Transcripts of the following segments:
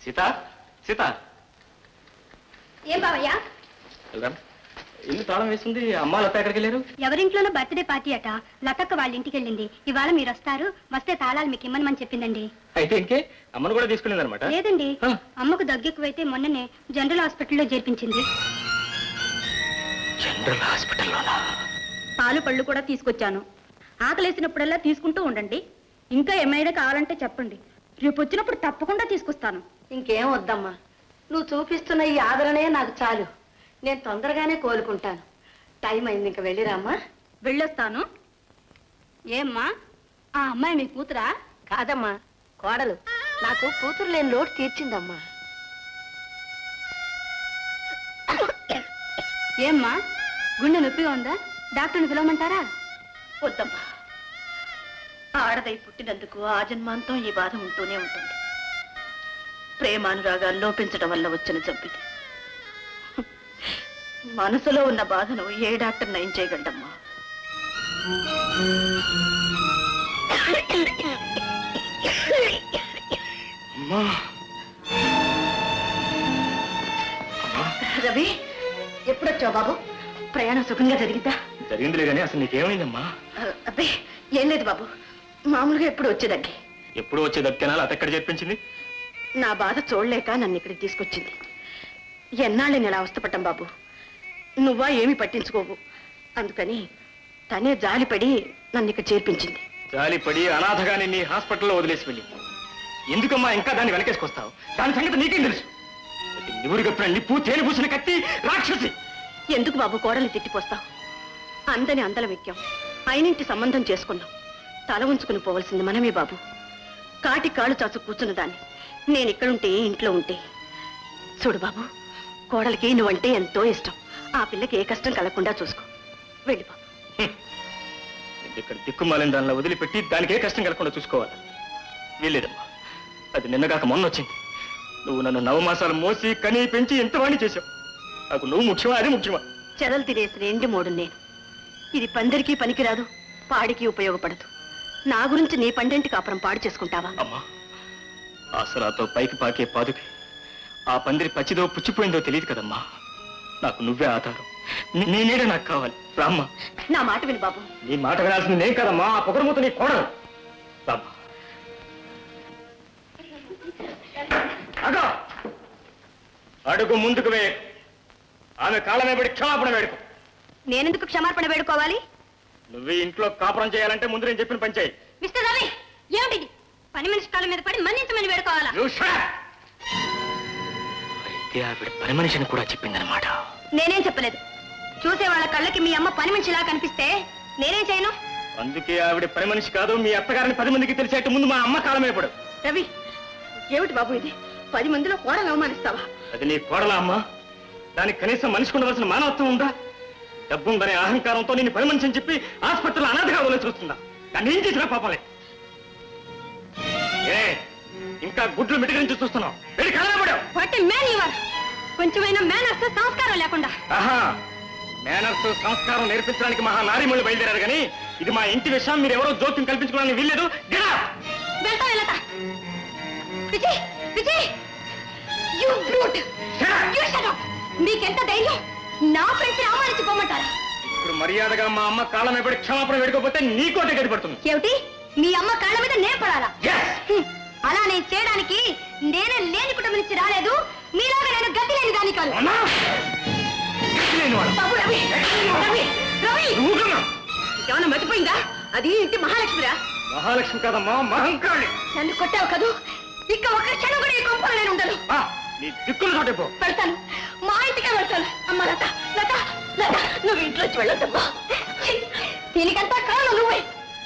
సీత సీత ఏం బావయ్యా ఇల్లు తాళం వేసింది. అమ్మ లత ఎక్కడికి వెళ్ళారు? ఎవరింట్లోనో బర్త్డే పార్టీ అట. లతక్క వాళ్ళ ఇంటికి వెళ్ళింది. ఇవాళ మీరు వస్తారు, వస్తే తాళాలు మీకు ఇమ్మని చెప్పిందండి. అయితే ఇంకే అమ్మను కూడా తీసుకెళ్ళింది అనమాట? లేదండి, అమ్మకు దగ్గెక్కువైతే మొన్ననే జనరల్ హాస్పిటల్లో చేర్పించింది. జనరల్ హాస్పిటల్లోనా? పాలు పళ్ళు కూడా తీసుకొచ్చాను. ఆకలేసినప్పుడల్లా తీసుకుంటూ ఉండండి. ఇంకా ఏమైనా కావాలంటే చెప్పండి, రేపు వచ్చినప్పుడు తప్పకుండా తీసుకొస్తాను. ఇంకేం వద్దమ్మా, నువ్వు చూపిస్తున్న ఈ ఆదరణే నాకు చాలు. నేను తొందరగానే కోలుకుంటాను. టైం అయింది, ఇంకా వెళ్ళిరామ్మా. వెళ్ళొస్తాను. ఏమ్మా, ఆ అమ్మాయి మీ కూతురా? కాదమ్మా, కోడలు. నాకు కూతురు లేని లోటు తీర్చిందమ్మా. ఏమ్మా, గుండె నొప్పిగా ఉందా? డాక్టర్ని పిలవమంటారా? వద్దమ్మా, ఆడదై పుట్టినందుకు ఆ జన్మాంతం ఈ బాధ ఉంటూనే ఉంటుంది. ప్రేమానురాగాలు లోపించడం వల్ల వచ్చిన జబ్బిది. మనసులో ఉన్న బాధను ఏ డాక్టర్ నయం చేయగలడమ్మా? రవి, ఎప్పుడొచ్చావు బాబు? ప్రయాణం సుఖంగా జరిగిందా? జరిగిందిలే కానీ అసలు నీకేమైందమ్మా? అబ్బే, ఏం లేదు బాబు, మామూలుగా ఎప్పుడు వచ్చేదగ్గి. ఎప్పుడు వచ్చేదక్కేనా? అత ఎక్కడ చెప్పించింది? నా బాధ చూడలేక నన్ను ఇక్కడికి తీసుకొచ్చింది. ఎన్నాళ్ళని ఇలా అవస్థపడ్డం బాబు, నువ్వా ఏమి పట్టించుకోవు. అందుకని తనే జాలిపడి నన్ను ఇక్కడ చేర్పించింది. జాలిపడి అనాథగాని నీ హాస్పిటల్లో వదిలేసి వెళ్ళింది. ఎందుకమ్మా ఇంకా దాన్ని వెనకేసుకొస్తావు? దాని సంగతి నీకేం తెలుసు? నివురుగప్పిన నిప్పు, తేలి పూసిన కత్తి, రాక్షసి. ఎందుకు బాబు కోడల్ని తిట్టిపోస్తావు? అందని అందలం ఎక్కాం, అయినింటి సంబంధం చేసుకున్నాం. తల ఉంచుకుని పోవలసింది మనమే బాబు. కాటి కాళ్ళు చాచు కూర్చున్న దాన్ని నేను ఇక్కడుంటే ఇంట్లో ఉంటే. చూడు బాబు, కోడలికి నువ్వంటే ఎంతో ఇష్టం. ఆ పిల్లకి ఏ కష్టం కలగకుండా చూసుకో. వెళ్ళి బాబు. ఇక్కడ దిక్కుమాలిన దానిలో వదిలిపెట్టి దానికి ఏ కష్టం కలగకుండా చూసుకోవాలి? వీల్లేదమ్మా, అది నిన్నగాక మొన్న వచ్చింది. నువ్వు నన్ను 9 మాసాలు మోసి కనీ పెంచి ఎంతవాణి చేశావు. నాకు నువ్వు ముఖ్యమా, అది ముఖ్యమా? చెదలు తినేసిన ఎండి మోడు నేను. ఇది పందరికి పనికిరాదు, పాడికి ఉపయోగపడదు. నా గురించి నీ పండెంటి కాపురం పాడు చేసుకుంటావా? అమ్మా, ఆసరాతో పైకి పాకే పాదుకి ఆ పందిరి పచ్చిదో పుచ్చిపోయిందో తెలియదు కదమ్మా. నాకు నువ్వే ఆధారం. నీ నీడ నాకు కావాలి. రామ్మా. నా మాట విను బాబు. నీ మాట వినాల్సింది నేను కదమ్మా, ఆ పొగరమూత నీ కోడలు. రామ్మా. అడుగు ముందుకు వే. ఆమె కాళ్ళమే పడి క్షమాపణ వేడుకో. నేనెందుకు క్షమాపణ వేడుకోవాలి? నువ్వు ఇంట్లో కాపురం చేయాలంటే ముందు నేను చెప్పిన పని చేయి. మిస్టర్ రవి, ఏమిటిది? పని మనిషి కాళ్ళ మీద పడి మన్నించమని వేడుకోవాలా? అయితే ఆవిడ పని మనిషిని కూడా చెప్పిందనమాట. నేనేం చెప్పలేదు. చూసే వాళ్ళ కళ్ళకి మీ అమ్మ పని మనిషిలా కనిపిస్తే నేనేం చేయను? అందుకే ఆవిడ పని మనిషి కాదు, మీ అత్తగారిని 10 మందికి తెలిసేట్టు ముందు మా అమ్మ కాళ్ళ మీద పడు. రవి, ఏమిటి బాబు ఇది? 10 మందిలో కోడలు అవమానిస్తావా? అది నీ కోడలా అమ్మా? దానికి కనీసం మనిషికి ఉండవలసిన మానవత్వం ఉందా? డబ్బుందనే అహంకారంతో నేను పని మనిషి అని చెప్పి ఆసుపత్రిలో అనాథగా వదిలేసి వస్తుందా? దాన్ని ఏం చేసినా పాపలే. ఏ ఇంకా గుడ్లు మిటికి నుంచి చూస్తున్నావు? వెళ్ళి కలవబడావు. కొంచెమైనా మేనర్స్ సంస్కారం లేకుండా. ఆహా, మేనర్స్ సంస్కారం నేర్పించడానికి మహా నారీమణులు బయలుదేరారు కానీ ఇది మా ఇంటి విషయం. మీరు ఎవరో జోక్యం కల్పించుకోవడానికి వీల్లేదు. మీకెంత ధైర్యం? నా ఫ్రెండ్స్ అవమానించుకోమంటారా? ఇప్పుడు మర్యాదగా మా అమ్మ కాళ్ళ మీద పడి క్షమాపణ వేడుకోకపోతే నీకోటే గడిపడుతుంది. ఏమిటి? మీ అమ్మ కాళ్ళ మీద నేను పడాలా? అలా నేను చేయడానికి నేనే లేని కుటుంబం నుంచి రాలేదు. మీలాగా నేను గతి లేని దాని కాదు. ఏమన్నా మర్చిపోయిందా? అది ఇంటి మహాలక్ష్మిరా. మహాలక్ష్మి కాదమ్మా, మహంకాళి. నన్ను కొట్టావు కదూ, ఇక ఒక క్షణం కూడా ఈ కొంపలు నేను ఉండను. నీ దిక్కులు చోటిపో. పెడతాను, మా ఇంటికే పెడతాను. అమ్మ లత, లత, లత, నువ్వు ఇంట్లో వెళ్ళొద్దమ్మా. దీనికంతా కారణం నువ్వే.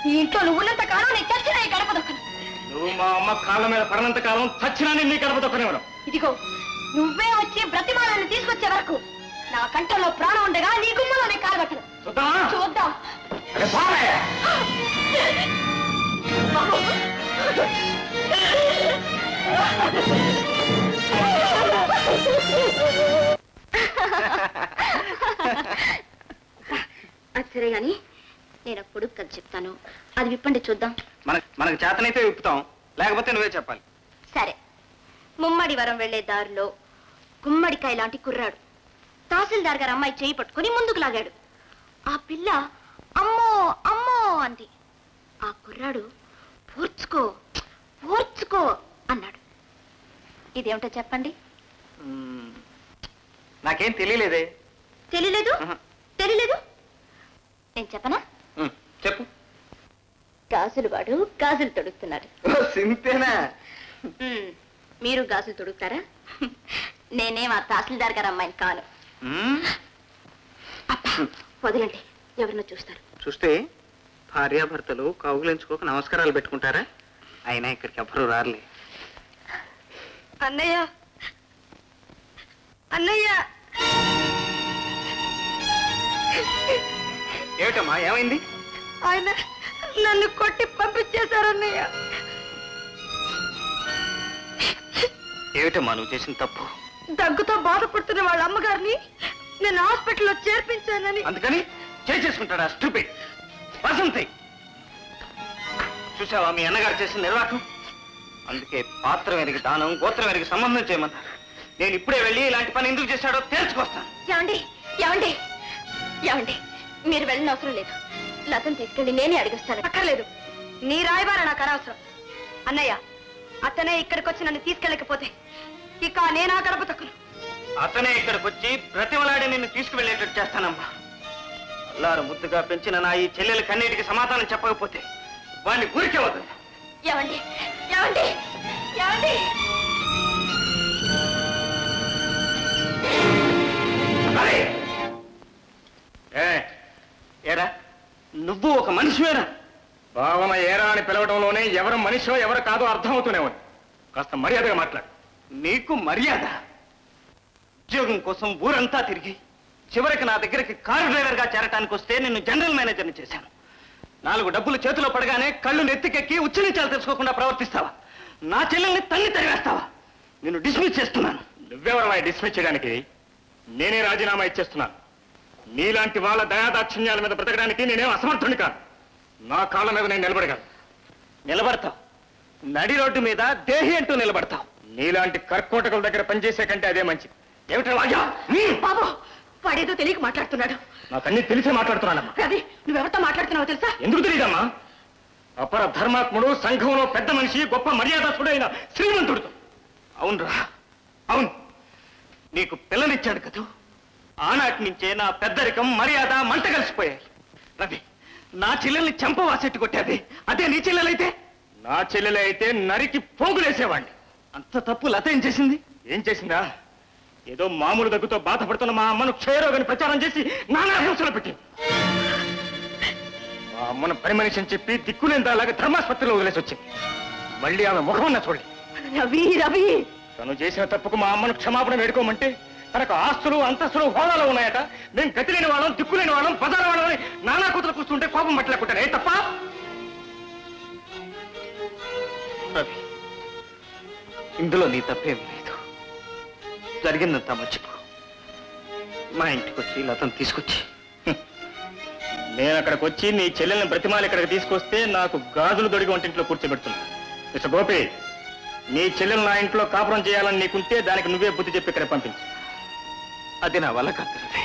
ఈ ఇంట్లో నువ్వు ఉన్నంత కాలం నేను చచ్చినా ఈ గడప దొక్కను. నువ్వు మా అమ్మ కాళ్ళ మీద పడినంత కాలం చచ్చినా నీ గడప దొక్కనివ్వడం. ఇదిగో, నువ్వే వచ్చి బ్రతిమాలని తీసుకొచ్చే వరకు నా కంఠంలో ప్రాణం ఉండగా నీ గుమ్మలోనే కాలబట్టను. చూద్దాం. సరే గాని నేను పొడుగు కథ చెప్తాను, అది విప్పండి చూద్దాం. మనకు చేతనైతే విప్పుతాం, లేకపోతే నువ్వే చెప్పాలి. సరే, ముమ్మడివరం వెళ్లే దారిలో గుమ్మడికాయ లాంటి కుర్రాడు తహసీల్దార్ గారు అమ్మాయి చేయి పట్టుకుని ముందుకు లాగాడు. ఆ పిల్ల అమ్మో అమ్మో అంది. ఆ కుర్రాడు పూర్చుకో పూర్చుకో అన్నాడు. ఇదేమిటో చెప్పండి. నాకేం తెలియలేదే. తెలియలేదు? తెలియలేదు? నేను చెప్పనా? చెప్పు. గాజులు వాడు గాజులు తొడుగుతున్నాడు. సింతేనా? మీరు గాజులు తొడుగుతారా? నేనేం ఆ తహసీల్దార్ గారు అమ్మాయిని కాను. వదలండి, ఎవరినో చూస్తారు. చూస్తే భార్యాభర్తలు కౌగులించుకోక నమస్కారాలు పెట్టుకుంటారా? అయినా ఇక్కడికి ఎవ్వరూ రారులే. అన్నయ్య అన్నయ్య ఏమిటమ్మా, ఏమైంది? ఆయన నన్ను కొట్టి పంపించేశారన్నయ్య. ఏమిటమ్మా నువ్వు చేసిన తప్పు? దగ్గుతో బాధపడుతున్న వాళ్ళ అమ్మగారిని నేను హాస్పిటల్లో చేర్పించానని. అందుకని చేసుకుంటాడా స్టూపిడ్ వసంతి? చూసావా మీ అన్నగారు చేసిన నిర్వాహకం? అందుకే పాత్ర వెనక దానం, గోత్రం వెనక సంబంధం చేయమన్నారు. నేను ఇప్పుడే వెళ్ళి ఇలాంటి పని ఎందుకు చేశాడో తేల్చుకొస్తాను. ఏమండి ఏమండి ఏమండి, మీరు వెళ్ళిన అవసరం లేదు. లతను తీసుకెళ్ళి నేనే అడిగిస్తాను. అక్కర్లేదు, నీ రాయబార నాకు అనవసరం. అన్నయ్య, అతనే ఇక్కడికి వచ్చి నన్ను తీసుకెళ్ళకపోతే ఇక నేనా గడప తక్కును. అతనే ఇక్కడికి వచ్చి ప్రతిమలాడి నిన్ను తీసుకువెళ్ళేటట్టు చేస్తానమ్మా. అల్లారు ముద్దుగా పెంచిన నా ఈ చెల్లెల కన్నీటికి సమాధానం చెప్పకపోతే వాడిని ఊరికే వద్దు. ఏమండి ఏమండి ఏమండి, ఏరా నువ్వు ఒక మనిషివేనా? భావన ఏరా అని పిలవడంలోనే ఎవరు మనిషో ఎవరు కాదో అర్థమవుతూనే ఉంది. కాస్త మర్యాదగా మాట్లాడు. నీకు మర్యాద? ఉద్యోగం కోసం ఊరంతా తిరిగి చివరికి నా దగ్గరికి కారు డ్రైవర్గా చేరటానికి వస్తే నిన్ను జనరల్ మేనేజర్ని చేశాను. 4 డబ్బులు చేతిలో పడగానే కళ్ళు నెత్తికెక్కి ఉచ్చరించాలు తెలుసుకోకుండా ప్రవర్తిస్తావా? నా చెల్లెల్ని తల్లి తరివేస్తావా? నిన్ను డిస్మిస్ చేస్తున్నాను. నువ్వెవరమా డిస్మిస్ చేయడానికి? నేనే రాజీనామా ఇచ్చేస్తున్నాను. నీలాంటి వాళ్ళ దయాదాక్షిణ్యాల మీద బ్రతకడానికి నేనేం అసమర్థుని కాదు. నా కాళ్ళ మీద నేను నిలబడగలను. నిలబడతావు, నడి రోడ్డు మీద దేహి అంటూ నిలబడతావు. నీలాంటి కర్కోటకుల దగ్గర పనిచేసే కంటే అదే మంచిది. ఏమిటి రాజా? బాబు, వాడేదో తెలియక మాట్లాడుతున్నాడు. నాకు అన్ని తెలిసే మాట్లాడుతున్నానమ్మా. రవి, నువ్వెవరితో మాట్లాడుతున్నావో తెలుసా? ఎందుకు తెలియదమ్మా? అపర ధర్మాత్ముడు, సంఘంలో పెద్ద మనిషి, గొప్ప మర్యాదస్తుడు అయిన శ్రీమంతుడితో. అవునరా, అవును. నీకు పిల్లనిచ్చాడు కదా, ఆనాటి నుంచే నా పెద్దరికం, మర్యాద మంట కలిసిపోయాయి. రవి, నా చెల్లెల్ని చంపవాసెట్టు కొట్టాది. అదే నీ చెల్లెలైతే? నా చెల్లెలే అయితే నరికి పోగులేసేవాడిని. అంత తప్పు లత ఏం చేసింది? ఏం చేసిందా? ఏదో మామూలు దగ్గుతో బాధపడుతున్న మా అమ్మను క్షయరోగని ప్రచారం చేసి నానా హింసలు పెట్టింది. మా అమ్మను పని మనిషి అని చెప్పి దిక్కులేని దాలాగా ధర్మాస్పత్రిలో వదిలేసి వచ్చింది. మళ్ళీ ఆమె ముఖం చూడలే. రవి రవి, తను చేసిన తప్పుకు మా అమ్మను క్షమాపణ వేడుకోమంటే తనకు ఆస్తులు, అంతస్తులు, హోదాలు ఉన్నాయట. మేము గతి లేని వాళ్ళం, దిక్కులేని వాళ్ళం, బజారు వాళ్ళని నానా కూతురు కూర్చుంటే కోపం పట్టలేకుంటానే తప్ప. రవి, ఇందులో నీ తప్పేం లేదు. జరిగిందంతా మర్చిపో. మా ఇంటికి వచ్చి లతను తీసుకొచ్చి. నేను అక్కడికి వచ్చి నీ చెల్లెల్ని బ్రతిమాలి ఇక్కడికి తీసుకొస్తే నాకు గాజులు దొడిగి వంటింట్లో కూర్చోబెడుతున్నా. మిస్టర్ గోపి, నీ చెల్లెలు నా ఇంట్లో కాపురం చేయాలని నీకుంటే దానికి నువ్వే బుద్ధి చెప్పి ఇక్కడ పంపించు. అది నా వల్ల కాదు రవి.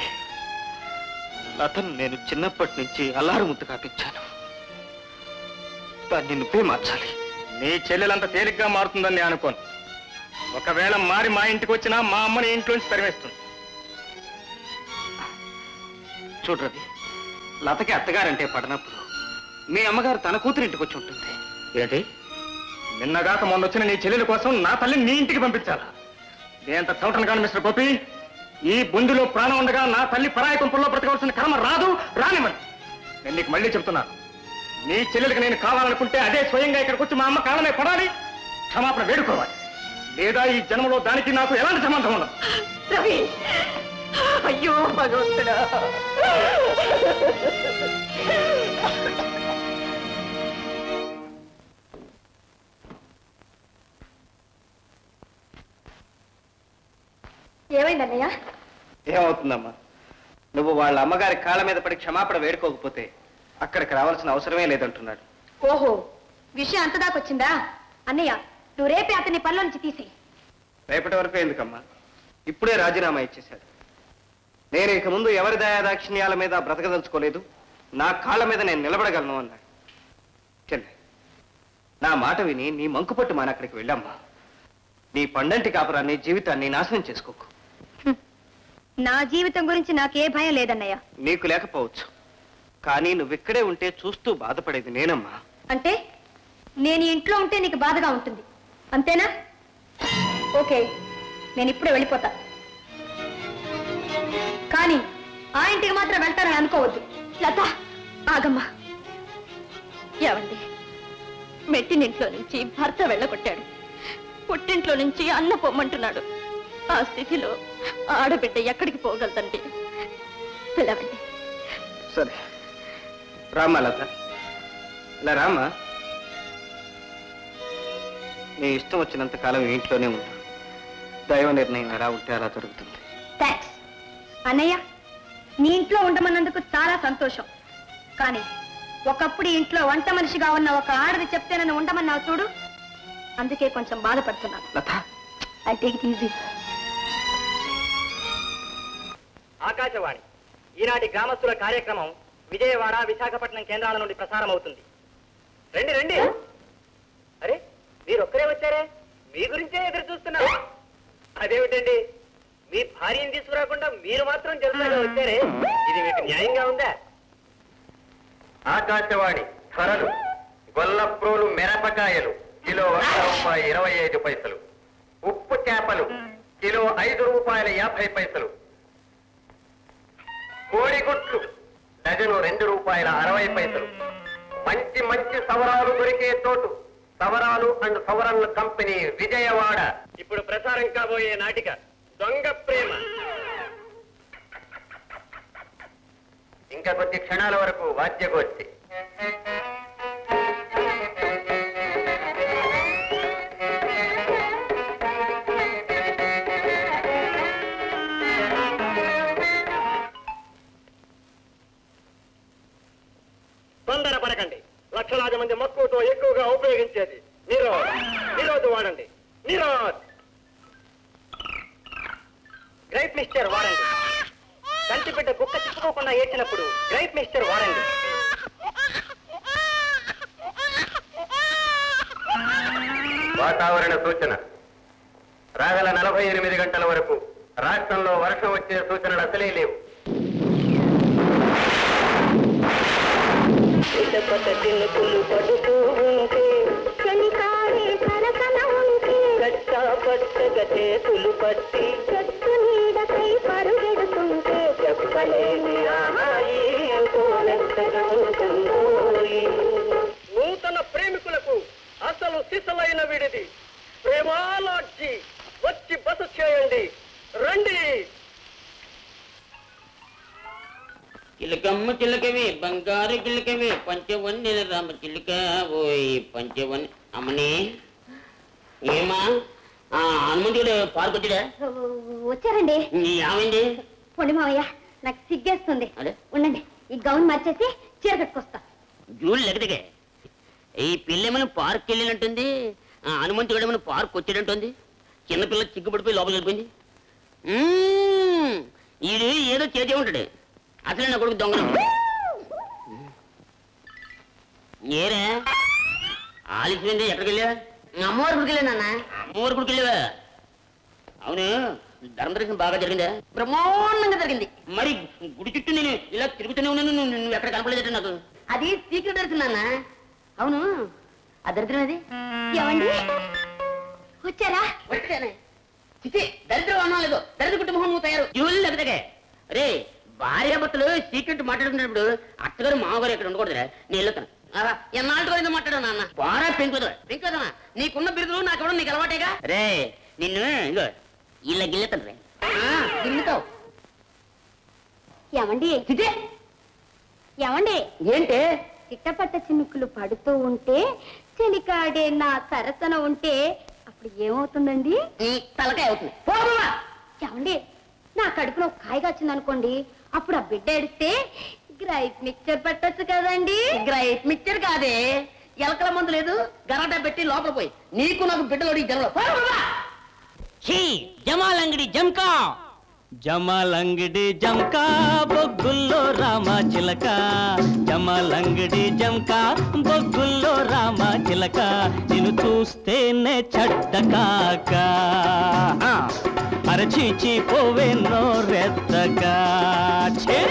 లతను నేను చిన్నప్పటి నుంచి అల్లారు ముద్దు కాపించాను. దాన్ని నువ్వే మార్చాలి. నీ చెల్లెలంత తేలిగ్గా మారుతుందని నేను అనుకోను. ఒకవేళ మారి మా ఇంటికి వచ్చినా మా అమ్మని ఇంట్లోంచి తరివేస్తుంది. చూడు రవి, లతకి అత్తగారంటే పడనప్పుడు మీ అమ్మగారు తన కూతురింటికి వచ్చి ఉంటుంది. ఏంటి? నిన్నగాక మొన్న వచ్చిన నీ చెల్లెల కోసం నా తల్లిని నీ ఇంటికి పంపించాలా? నేనంత చౌటను కాను మిస్టర్ గోపి. ఈ బొందులో ప్రాణం ఉండగా నా తల్లి పరాయి కుంపల్లో బ్రతకవలసిన కర్మ రాదు, రానివ్వను. నేను నీకు మళ్ళీ చెప్తున్నాను, నీ చెల్లెలకి నేను కావాలనుకుంటే అదే స్వయంగా ఇక్కడికి వచ్చి మా అమ్మ కాళ్ళమే పడాలి, క్షమాపణ వేడుకోవాలి. లేదా ఈ జన్మలో దానికి నాకు ఎలాంటి సంబంధం ఉండదు. రవి, అయ్యో భగవంతుడా. ఏమైందన్నయ్య? ఏమవుతుందమ్మా, నువ్వు వాళ్ళ అమ్మగారి కాళ్ళ మీద పడి క్షమాపణ వేడుకోకపోతే అక్కడికి రావాల్సిన అవసరమే లేదంటున్నాడు. ఓహో, విషయం అంతదాకొచ్చిందా? అన్నయ్య, నువ్వు రేపే అతన్ని పనిలో నుంచి తీసేయి. రేపటి వరకు ఎందుకమ్మా? ఇప్పుడే రాజీనామా ఇచ్చేశాడు. నేను ఇక ముందు ఎవరి దయాదాక్షిణ్యాల మీద బ్రతకదలుచుకోలేదు. నా కాళ్ళ మీద నేను నిలబడగలను అన్నాడు. చెన్నై, నా మాట విని నీ మంకుపట్టు మాన అక్కడికి వెళ్ళమ్మా. నీ పండంటి కాపురాన్ని, జీవితాన్ని నాశనం చేసుకోకు. నా జీవితం గురించి నాకే భయం లేదన్నయ్య. నీకు లేకపోవచ్చు, కానీ నువ్విక్కడే ఉంటే చూస్తూ బాధపడేది నేనమ్మా. అంటే నేను ఇంట్లో ఉంటే నీకు బాధగా ఉంటుంది, అంతేనా? ఓకే, నేను ఇప్పుడే వెళ్ళిపోతా. కానీ ఆ ఇంటికి మాత్రం వెళ్తానని అనుకోవద్దు. లత, ఆగమ్మా. ఏమండి, మెట్టినింట్లో నుంచి భర్త వెళ్ళగొట్టాడు, పుట్టింట్లో నుంచి అన్న పొమ్మంటున్నాడు. ఆ స్థితిలో ఆడబిడ్డ ఎక్కడికి పోగలదండి? పిలవండి. సరే రామ్మా. లత, ఇలా రామ్మా. నీ ఇష్టం వచ్చినంత కాలం ఇంట్లోనే ఉంటా. దైవ నిర్ణయం ఎలా ఉంటే అలా జరుగుతుంది. థ్యాంక్స్ అన్నయ్య. నీ ఇంట్లో ఉండమన్నందుకు చాలా సంతోషం. కానీ ఒకప్పుడు ఇంట్లో వంట మనిషిగా ఉన్న ఒక ఆడది చెప్తే నన్ను ఉండమన్నావు చూడు, అందుకే కొంచెం బాధపడుతున్నాను. Lata, I take it easy. Akashvani ఈనాటి గ్రామస్తుల కార్యక్రమం విజయవాడ, విశాఖపట్నం కేంద్రాల నుండి ప్రసారం అవుతుంది. రండి రండి. అరే, మీరొక్కరే వచ్చారే? మీ గురించే ఎదురు చూస్తున్నారు. అదేమిటండి, మీ భార్యని తీసుకురాకుండా మీరు మాత్రం జల్లుగా వచ్చారే? ఇది మీకు న్యాయంగా ఉందా? ఆకాశవాణి ధరలు: గొల్లప్రోలు మిరపకాయలు కిలో ₹1.25, ఉప్పు చేపలు కిలో ₹5.50, కోడిగుట్లు డజను ₹2.60. మంచి మంచి సవరాలు దొరికే చోటు సవరాలు అండ్ సవరన్ల కంపెనీ, విజయవాడ. ఇప్పుడు ప్రసారం కాబోయే నాటిక దొంగ ప్రేమ. ఇంకా కొద్ది క్షణాల వరకు వాద్యగోష్ఠి. తొందర పడకండి. లక్షలాది మంది మక్కువతో ఎక్కువగా ఉపయోగించేది నిరోధ్ వాడండి. నిరోధ్ గ్రైప్ మిక్స్చర్ వాడండి. కంటిబిడ్డ కుక్క చిప్పుకోకుండా ఏడ్చినప్పుడు గ్రైప్ మిక్స్చర్ వాడండి. వాతావరణ సూచన: రాగల 48 గంటల వరకు రాష్ట్రంలో వర్షం వచ్చే సూచనలు అసలే లేవు. తినుకులు పడుతూ ఉంటే, చలికాడే సరసన ఉంటే, గట్టా పట్టగా చేతులు పట్టి చెట్టు నీడకై పరుగెడుతుంటే, చెప్పలేని ఆహాయి ఎంతో మెత్తగా ఉంటుందో. నూతన ప్రేమికులకు అసలు సిసలైన విడిది ప్రేమాలాడ్జి. వచ్చి బస చేయండి, రండి. చిలకమ్మ చిలకవి బంగారు చిలకవి పంచవన్ని రామ చిలక ఓయ్ పంచవన్ని. అమ్మని ఏమా హనుమంతుడు పార్కు వచ్చాడా? వచ్చారండి. ఏమైంది? పొండి మావయ్య, నాకు సిగ్గేస్తుంది. అదే ఉండండి, ఈ గౌన్ మార్చేసి చీర కట్టుకొస్తా. జూలు లెక్కదిగే. ఈ పిల్లేమని పార్క్ వెళ్ళినట్టుంది, హనుమంతుడు ఏమని పార్క్ వచ్చాడంటుంది. చిన్నపిల్ల చిక్కుపడిపోయి లోపలికి వెళ్ళిపోయింది. ఇది ఏదో చేసే ఉంటాడు. అసలే నా కొడుకు దొంగ. ఏరే ఆలస్యమైంది, ఎక్కడికి వెళ్ళావా? అమ్మవారి గుడికి వెళ్ళానన్నా. అమ్మవారి గుడికి వెళ్ళావా? అవును, ధర్మదర్శనం బాగా జరిగిందా? బ్రహ్మాండంగా జరిగింది. మరి గుడి చుట్టూ నేను ఇలా తిరుగుతూనే ఉన్నాను, నువ్వు ఎక్కడ కనపడలేదట నాకు. అది సీక్రెట్ దర్శనం అన్న. అవును, ఆ దరిద్రం అది ఏమండి వచ్చారా? వచ్చానే. చిచి, దరిద్రం అన్నా లేదు, దరిద్ర కుటుంబం నువ్వు తయారు. జూలు లెక్కదగే. రే, భార్య భర్తలు సీక్రెట్ మాట్లాడుతున్నప్పుడు అత్తగారు మామగారు ఇక్కడ ఉండకూడదురా. నేను వెళ్తాను. ఎన్నాళ్ళ వరకు మాట్లాడావు నాన్న? బాగా పెంకుదా పెంకుదమ్మా, నీకున్న బిరుదులు నాకు ఇవ్వడం నీకు అలవాటేగా. రే, నిన్ను ఇగో ఇలా గిల్లెతాను రే. గిల్లుతావు. ఏమండి చిచి, ఏమండి ఏంటి? చిట్టపట్ట చినుకులు పడుతూ ఉంటే, చెలికాడే నా సరసన ఉంటే అప్పుడు ఏమవుతుందండి? తలకాయ అవుతుంది. పోవా. ఏమండి, నా కడుపులో కాయగా వచ్చిందనుకోండి, అప్పుడు ఆ బిడ్డ ఎడితే గ్రైప్ మిక్చర్ పట్టొచ్చు కదండి. గ్రైప్ మిక్చర్ కాదే, ఎలకల మందు లేదు, గరాటా పెట్టి లోపల పోయి నీకు నాకు బిడ్డలు జనంలో. జమాలంగడి జంకా జమలంగడి జంకా బొగ్గుల్లో రామ చిలక జమలంగడి జంకా బొగ్గుల్లో రామ చిలక నిన్ను చూస్తేనే చెడ్డకాక అరచీచి పోవే నోరెత్తగా ఛే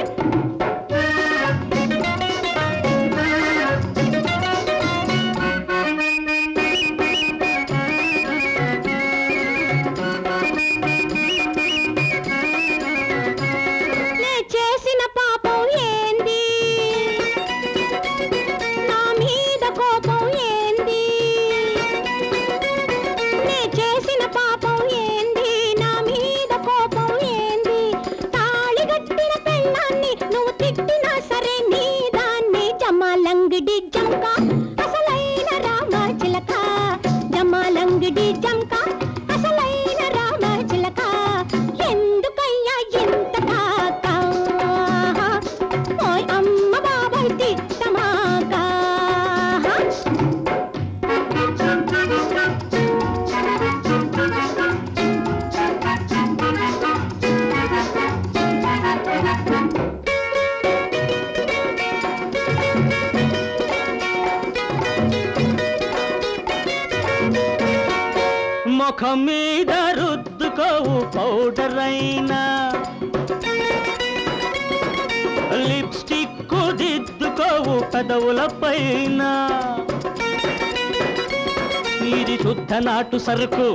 ముఖం మీద రుద్దుకోవు పౌడర్ అయినా లిప్స్టిక్ దిద్దుకోవు పెదవుల పైన ఇది శుద్ధ నాటు సరుకు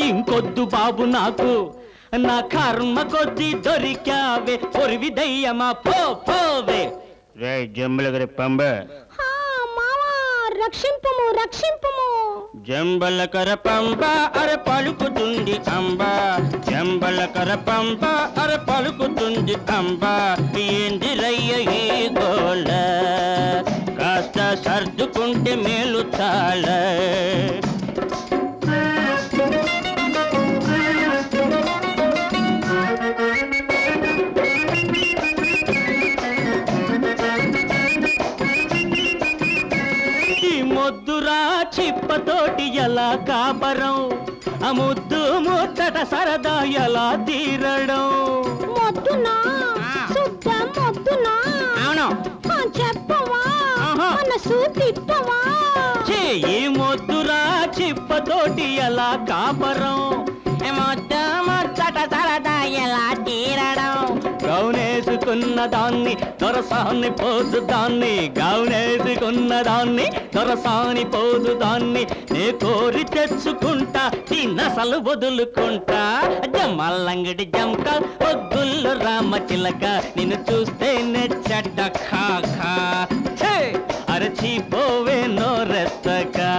ఇంకొద్దు బాబు నాకు నా కర్మ కొద్ది దొరికావే పొరివి దయ్యమా పోవే రే జంబలగరి పంబ రక్షింపము రక్షింపము జంబలకర పంబ అర పలుకుతుంది అంబ జంబలకర పంబ అర పలుకుతుంది అంబ ఏందిరయ్య ఈ గోళ కాస్త సర్దుకుంటే మేలు చాలా మొద్దురా చిప్పతోటి ఎలా కాపరం ఆ ముద్దు ముచ్చట సరదా ఎలా తీరడం మొద్దునా శుద్ధ మొద్దునా అవును చెప్పవా మనసు తిప్పవా ఈ మొద్దురా చిప్పతోటి ఎలా కాపరం ముద్దు ముచ్చట సరదా ఎలా తీరడం గౌనేసుకున్న దాన్ని దొరసాని పోదు దాన్ని గౌనేసుకున్న దాన్ని దొరసాని పోదు దాన్ని నే కోరి తెచ్చుకుంటా తిన్నసలు వదులుకుంటా జమలంగడి జంక ఒగ్గుల్లో రామ చిలక నిన్ను చూస్తే నెచ్చట ఖా అరచిపోవే నోరెత్తగా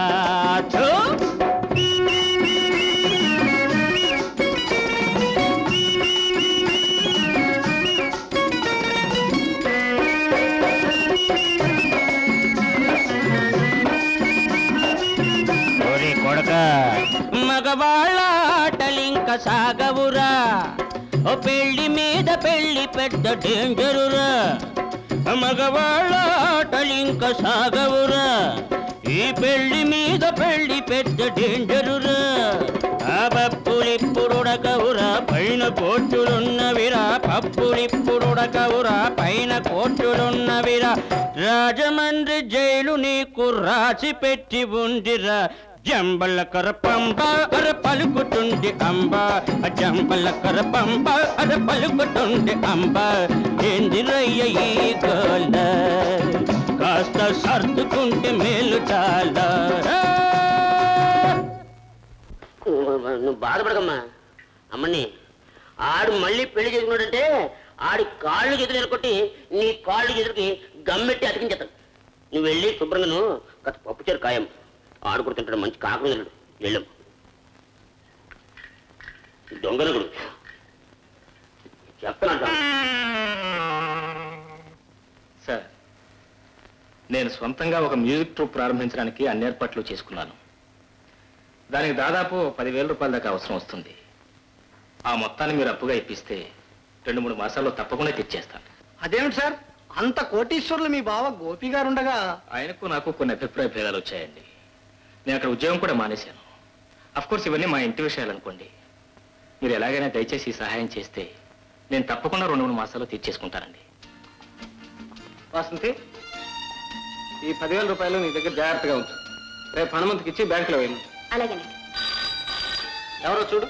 మగవాళ్ళ ఆటలింక సాగవురా ఓ పెళ్లి మీద పెళ్లి పెద్ద డేంజరురా మగవాళ్ళ ఆటలింక సాగవురా ఈ పెళ్లి మీద పెళ్లి పెద్ద డేంజరురా ఆ పప్పులిప్పుడుడకవురా పైన కోర్టులున్నవిరా పప్పులిప్పుడుడకవురా పైన కోర్టులున్నవిరా రాజమండ్రి జైలు నీకు రాసి పెట్టి ఉండిరా జంబలకర పంబ అర పలుకుతుంది అంబ జంబలకర పంబ అర పలుకుతుంది అంబ ఏందిరయ్య ఈ గోల కాస్త సర్దుకుంటే మేలు చాలా నువ్వు బాధపడకమ్మా అమ్మని ఆడు మళ్ళీ పెళ్లి చేసుకున్నాడంటే ఆడి కాళ్ళు చేతులు ఎరకొట్టి నీ కాళ్ళు చేతులకి గమ్మెట్టి అతికించేస్తాను నువ్వు వెళ్ళి శుభ్రంగాను గత పప్పుచారు ఖాయం ఆడుకుంటుంటాడు మంచి కాకులు వెళ్ళం దొంగనగుడు చెప్తానంట సార్ నేను స్వంతంగా ఒక మ్యూజిక్ ట్రూప్ ప్రారంభించడానికి అన్ని ఏర్పాట్లు చేసుకున్నాను దానికి దాదాపు 10,000 రూపాయల దాకా అవసరం వస్తుంది ఆ మొత్తాన్ని మీరు అప్పుగా ఇప్పిస్తే 2-3 మాసాల్లో తప్పకుండా తెచ్చేస్తాను అదేమిటి సార్ అంత కోటీశ్వరులు మీ బావ గోపి గారు ఉండగా ఆయనకు నాకు కొన్ని అభిప్రాయ భేదాలు వచ్చాయండి నేను అక్కడ ఉద్యోగం కూడా మానేశాను అఫ్కోర్స్ ఇవన్నీ మా ఇంటి విషయాలు అనుకోండి మీరు ఎలాగైనా దయచేసి ఈ సహాయం చేస్తే నేను తప్పకుండా 2-3 మాసాల్లో తీర్చేసుకుంటానండి. వాసంతి, ఈ 10,000 రూపాయలు నీ దగ్గర జాగ్రత్తగా ఉంచు. రేపు హనుమంతుకి ఇచ్చి బ్యాంకులో వేయను. అలాగేనండి. ఎవరో చూడు.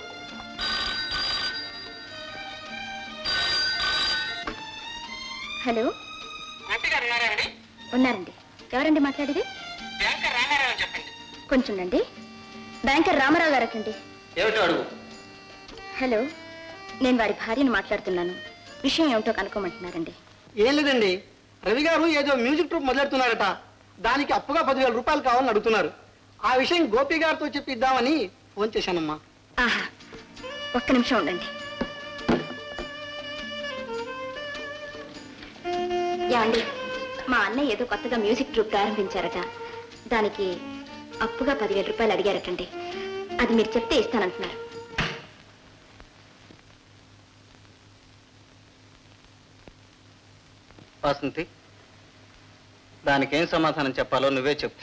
హలో, ఉన్నారండి. ఎవరండి మాట్లాడేది? కొంచెం రండి. బ్యాంకర్ రామారావు గారటండి. ఏమిటో అడుగు. హలో, నేను వాడి భార్యను మాట్లాడుతున్నాను. విషయం ఏమిటో కనుక్కోమంటున్నారండి. ఏం లేదండి, రవి గారు ఏదో మ్యూజిక్ ట్రూప్ మొదలెడుతున్నారట. దానికి అప్పుగా 10,000 రూపాయలు కావాలని అడుగుతున్నారు. ఆ విషయం గోపి గారితో చెప్పిద్దామని ఫోన్ చేశానమ్మా. ఆహా, ఒక్క నిమిషం ఉండండి. యాండి, మా అన్నయ్య ఏదో కొత్తగా మ్యూజిక్ ట్రూప్ ప్రారంభించారట. దానికి అప్పుగా 10,000 రూపాయలు అడిగారటండి. అది మీరు చెప్తే ఇస్తానంటున్నారు. వాసంతి, దానికేం సమాధానం చెప్పాలో నువ్వే చెప్పు.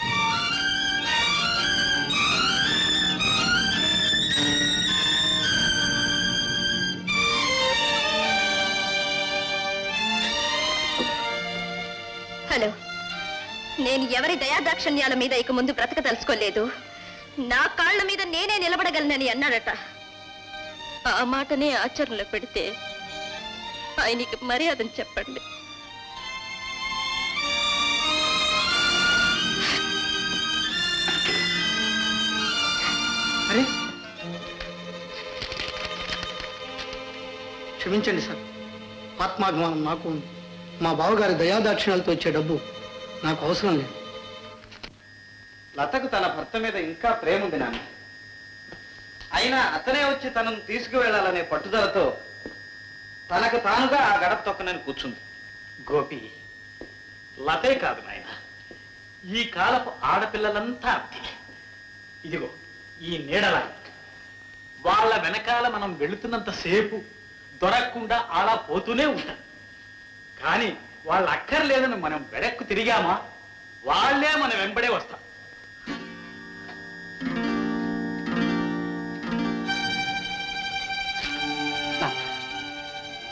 హలో, నేను ఎవరి దయాదాక్షణ్యాల మీద ఇక ముందు బ్రతక తలుచుకోలేదు. నా కాళ్ల మీద నేనే నిలబడగలనని అన్నాడట. ఆ మాటనే ఆచరణలో పెడితే ఆయనకి మర్యాదని చెప్పండి. అరే, క్షమించండి సార్. ఆత్మాభిమానం నాకు ఉంది. మా బావగారి దయాదాక్షిణాలతో వచ్చే డబ్బు నాకు అవసరం లేదు. లతకు తన భర్త మీద ఇంకా ప్రేమ ఉంది నాన్న. అయినా అతనే వచ్చి తనను తీసుకువెళ్లాలనే పట్టుదలతో తనకు తానుగా ఆ గడప తొక్కనని కూర్చుంది. గోపి, లతే కాదు నాయన, ఈ కాలపు ఆడపిల్లలంతా అంతే. ఇదిగో ఈ నీడలా వాళ్ళ వెనకాల మనం వెళుతున్నంత సేపు దొరకకుండా అలా పోతూనే ఉంటాం. కానీ వాళ్ళు అక్కర్లేదని మనం వెనక్కు తిరిగామా, వాళ్ళే మన వెంబడే వస్తాం.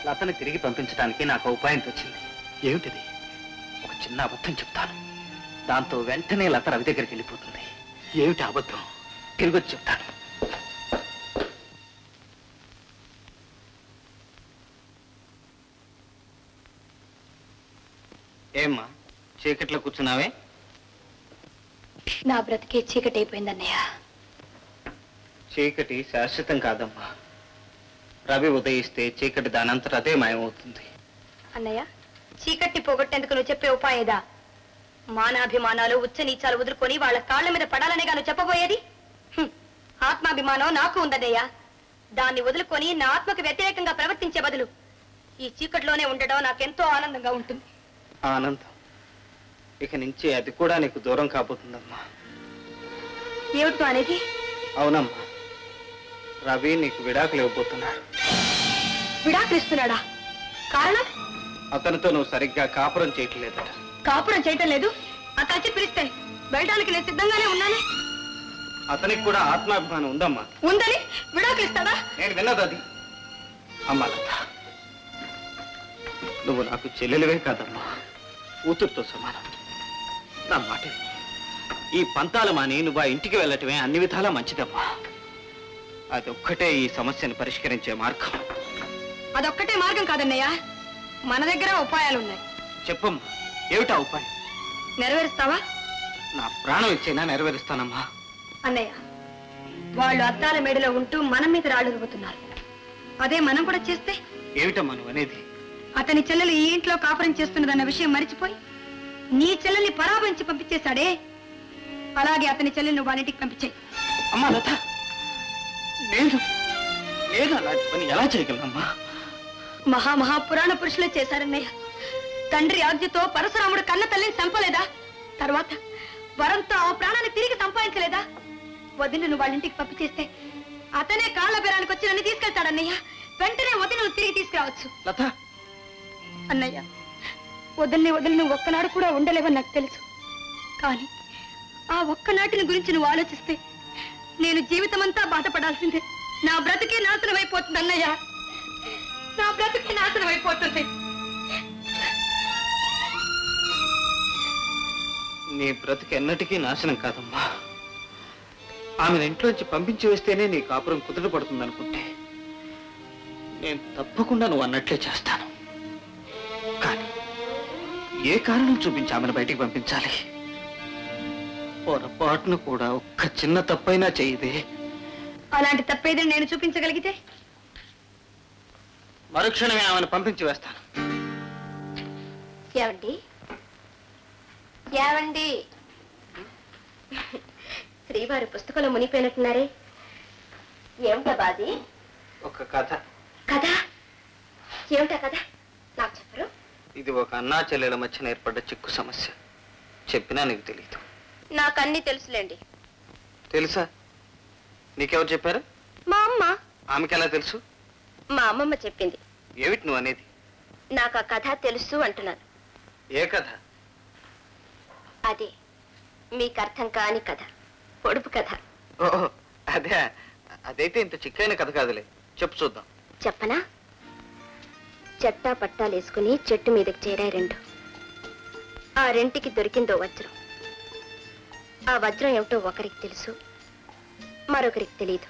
లతని తిరిగి పంపించడానికి నాకు ఉపాయం వచ్చింది. ఏమిటిది? ఒక చిన్న అబద్ధం చెప్తాను. దాంతో వెంటనే లత రవి దగ్గరికి వెళ్ళిపోతుంది. ఏమిటి అబద్ధం? తిరిగొచ్చి చెప్తాను. ఏమ్మా చీకట్లో కూర్చున్నావే? నా బ్రతికే చీకటి అయిపోయిందన్నయ్య. చీకటి శాశ్వతం కాదమ్మా. రవి ఉదయిస్తే చీకటి దానంతట అదే మాయమవుతుంది. అన్నయ్య, చీకటిని పోగొట్టేందుకు నువ్వు చెప్పే ఉపాయేదా? మానాభిమానాలు ఉచ్చ నీచాలు వదులుకొని వాళ్ళ కాళ్ల మీద పడాలనేగా నువ్వు చెప్పబోయేది? ఆత్మాభిమానం నాకు ఉందన్నయ్య. దాన్ని వదులుకొని నా ఆత్మకు వ్యతిరేకంగా ప్రవర్తించే బదులు ఈ చీకటిలోనే ఉండడం నాకెంతో ఆనందంగా ఉంటుంది. ఆనందం? ఇక నుంచి అది కూడా నీకు దూరం కాబోతుందమ్మా. ఏమిటో అనేది? అవునమ్మా, రవి నీకు విడాకులు ఇవ్వబోతున్నాడు. విడాకులు ఇస్తున్నాడా? కారణం? అతనితో నువ్వు సరిగ్గా కాపురం చేయట్లేదట. కాపురం చేయటం లేదు? అతచ్చి పిలిస్తే వెళ్ళడానికి నేను సిద్ధంగానే ఉన్నానే. అతనికి కూడా ఆత్మాభిమానం ఉందమ్మా. ఉందని విడాకులు ఇస్తాడా? నేను విన్నది అది. అమ్మా లత, నువ్వు నాకు చెల్లెలివే కాదమ్మా, కూతురుతో సమానం. నా మాట విను. ఈ పంతాలు మాని నువ్వు ఆ ఇంటికి వెళ్ళటమే అన్ని విధాలా మంచిదమ్మా. అదొక్కటే ఈ సమస్యను పరిష్కరించే మార్గం. అదొక్కటే మార్గం కాదన్నయ్య, మన దగ్గర ఉపాయాలున్నాయి. చెప్పమ్మా, ఏమిటా ఉపాయం? నెరవేరుస్తావా? నా ప్రాణం ఇచ్చైనా నెరవేరుస్తానమ్మా. అన్నయ్య, వాళ్ళు అద్దాల మేడలో ఉంటూ మన మీద రాళ్ళు రుబ్బుతున్నారు. అదే మనం కూడా చేస్తే? ఏమిటమ్మా నువ్వు అనేది? అతని చెల్లెలు ఈ ఇంట్లో కాపురం చేస్తున్నదన్న విషయం మరిచిపోయి నీ చెల్లెల్ని పరాభించి పంపించేశాడే, అలాగే అతని చెల్లెల్ని వాళ్ళింటికి పంపించాయి. అమ్మా లత, నేను అలాంటి పని ఎలా చేయగలనమ్మా? మహాపురాణ పురుషులే చేశారన్నయ్య. తండ్రి ఆజ్ఞతో పరశురాముడు కన్న తల్లిని చంపలేదా? తర్వాత వరంతో ఆ ప్రాణాన్ని తిరిగి సంపాదించలేదా? వదినను వాళ్ళింటికి పంపించేస్తే అతనే కాళ్ళ బేరానికి వచ్చి నన్ను తీసుకెళ్తాడన్నయ్య. వెంటనే వదినను తిరిగి తీసుకురావచ్చు. లత, అన్నయ్య, వదిలి నువ్వు ఒక్కనాడు కూడా ఉండలేవని నాకు తెలుసు. కానీ ఆ ఒక్కనాటిని గురించి నువ్వు ఆలోచిస్తే నేను జీవితమంతా బాధపడాల్సిందే. నా బ్రతికే నాశనం అయిపోతుంది అన్నయ్య, నా బ్రతికే నాశనం అయిపోతుంది. నీ బ్రతికి ఎన్నటికీ నాశనం కాదమ్మా. ఆమెను ఇంట్లోంచి పంపించి వేస్తేనే నీ కాపురం కుదుట పడుతుంది అనుకుంటే నేను తప్పకుండా నువ్వు అన్నట్లే చేస్తాను. కానీ ఏ కారణం చూపించి ఆమెను బయటికి పంపించాలి? పొరపాటును కూడా ఒక్క చిన్న తప్పైనా చేయదే. అలాంటి తప్పేదని నేను చూపించగలిగితే మరుక్షణమే ఆమెను పంపించి వేస్తాను. ఏమండి ఏమండి, శ్రీవారి పుస్తకంలో మునిపోయినట్టున్నారే, ఏమిటా బాది? ఒక కథ. కథ? ఏమిటా కథ? నాకు చెప్పరు? ఇది ఒక అన్నా చెల్లెల మధ్యన ఏర్పడ్డ చిక్కు సమస్య. చెప్పినా నీకు తెలియదు. నాకు అన్ని తెలుసులేండి. తెలుసా? నీకెవరు చెప్పారు? మా అమ్మ. ఆమెకి ఎలా తెలుసు? మా అమ్మమ్మ చెప్పింది. ఏమిటి నువ్వు అనేది? నాకు ఆ కథ తెలుసు అంటున్నాను. ఏ కథ? అదే మీకు అర్థం కాని కథ, పొడుపు కథ. ఓహో అదే. అదైతే ఇంత చిక్కైన కథ కాదులే, చెప్పు చూద్దాం. చెప్పనా? చెట్టా పట్టాలేసుకుని చెట్టు మీదకి చేరాయి రెండు. ఆ రెంటికి దొరికిందో వజ్రం. ఆ వజ్రం ఏమిటో ఒకరికి తెలుసు, మరొకరికి తెలియదు.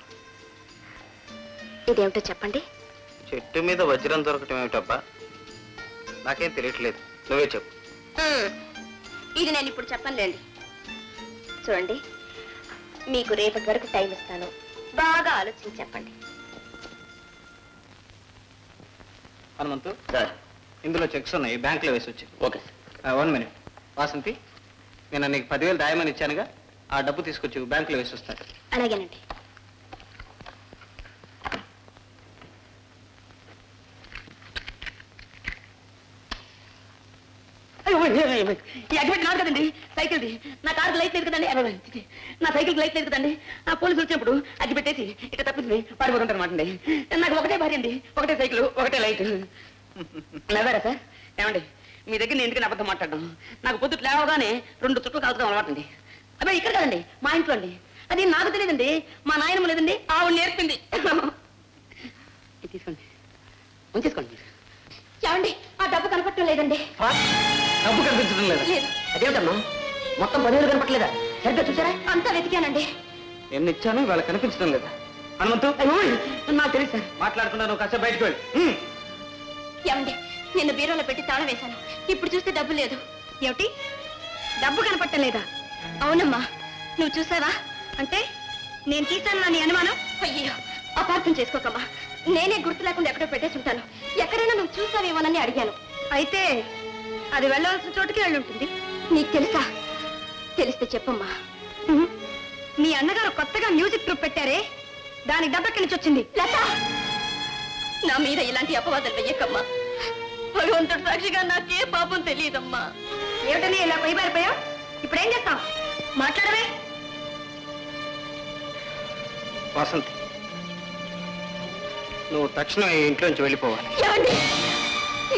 ఇదేమిటో చెప్పండి. చెట్టు మీద వజ్రం దొరకటం ఏమిటబ్బా? నాకేం తెలియట్లేదు, నువ్వే చెప్పు. ఇది నేను ఇప్పుడు చెప్పనులేండి. చూడండి, మీకు రేపటి వరకు టైం ఇస్తాను, బాగా ఆలోచించి చెప్పండి. హనుమంతు సార్, ఇందులో చెక్స్ ఉన్నాయి, బ్యాంకులో వేసి వచ్చి. Okay sir. 1 మినిట్. వాసంతి, నేను నీకు 10,000 దాయమని ఇచ్చానుగా, ఆ డబ్బు తీసుకొచ్చి బ్యాంకులో వేసి వస్తాను. అలాగేనండి. ఈ అగ్గిపెట్టి నాడు కదండి, సైకిల్ది. నా కారుకి లైట్ లేదు కదండి, నా సైకిల్కి లైట్ లేదు కదండి. ఆ పోలీసులు వచ్చినప్పుడు అగ్గిపెట్టేసి ఇట్లా తప్పింది పడిపోతుంటారు అనమాట అండి. నాకు ఒకటే భార్య అండి, ఒకటే సైకిల్, ఒకటే లైట్. నవ్వారా సార్? ఏమండి, మీ దగ్గర నేను ఎందుకని అబద్ధం మాట్లాడడం? నాకు పొద్దుట లేవగానే 2 చుట్లు కాల్చడం అలవాటు అండి. అబ్బాయి ఇక్కడ కదండి, మా ఇంట్లో అండి. అది నాకు తెలియదండి, మా నాయనమ్మ లేదండి, ఆవిడ నేర్పింది. తీసుకోండి, ఉంచేసుకోండి. ఏమండి, ఆ డబ్బు కనపడటం లేదండి. డబ్బు కనిపించడం లేదా? అదేమిటమ్మా, మొత్తం 10,000 కనపట్లేదా? సరిగ్గా చూసారా? అంతా వెతికానండి. ఎన్ని ఇచ్చాను, ఇవాళ కనిపించడం లేదా? హనుమంతు, నాకు తెలియదు సార్. మాట్లాడుకున్నా, నువ్వు కాసేపు బయటకు వెళ్ళి. ఏమండి, నిన్న బీరోలో పెట్టి తాళం వేశాను, ఇప్పుడు చూస్తే డబ్బు లేదు. ఏమిటి, డబ్బు కనపట్టం లేదా? అవునమ్మా, నువ్వు చూసావా? అంటే నేను తీసాను నీ అనుమానం? అయ్యో, అపార్థం చేసుకోకమ్మా, నేనే గుర్తు లేకుండా ఎక్కడో పెట్టేసి ఉంటాను. ఎక్కడైనా నువ్వు చూసావేమోనని అడిగాను. అయితే అది వెళ్ళవలసిన చోటుకి వెళ్ళుంటుంది. నీకు తెలుసా? తెలిస్తే చెప్పమ్మా. మీ అన్నగారు కొత్తగా మ్యూజిక్ ట్రూప్ పెట్టారే, దానికి డబ్బు ఎక్కడి నుంచి వచ్చింది? లత, నా మీద ఇలాంటి అపవాదాలు వెయ్యకమ్మా. భగవంతుడు సాక్షిగా నాకే పాపం తెలియదమ్మా. ఏమిటని ఇలా పైబారిపోయావు? ఇప్పుడు ఏం చేస్తావు? మాట్లాడవే. వాసంతి, నువ్వు తక్షణం ఈ ఇంట్లోంచి వెళ్ళిపోవాలి. ఏమండి,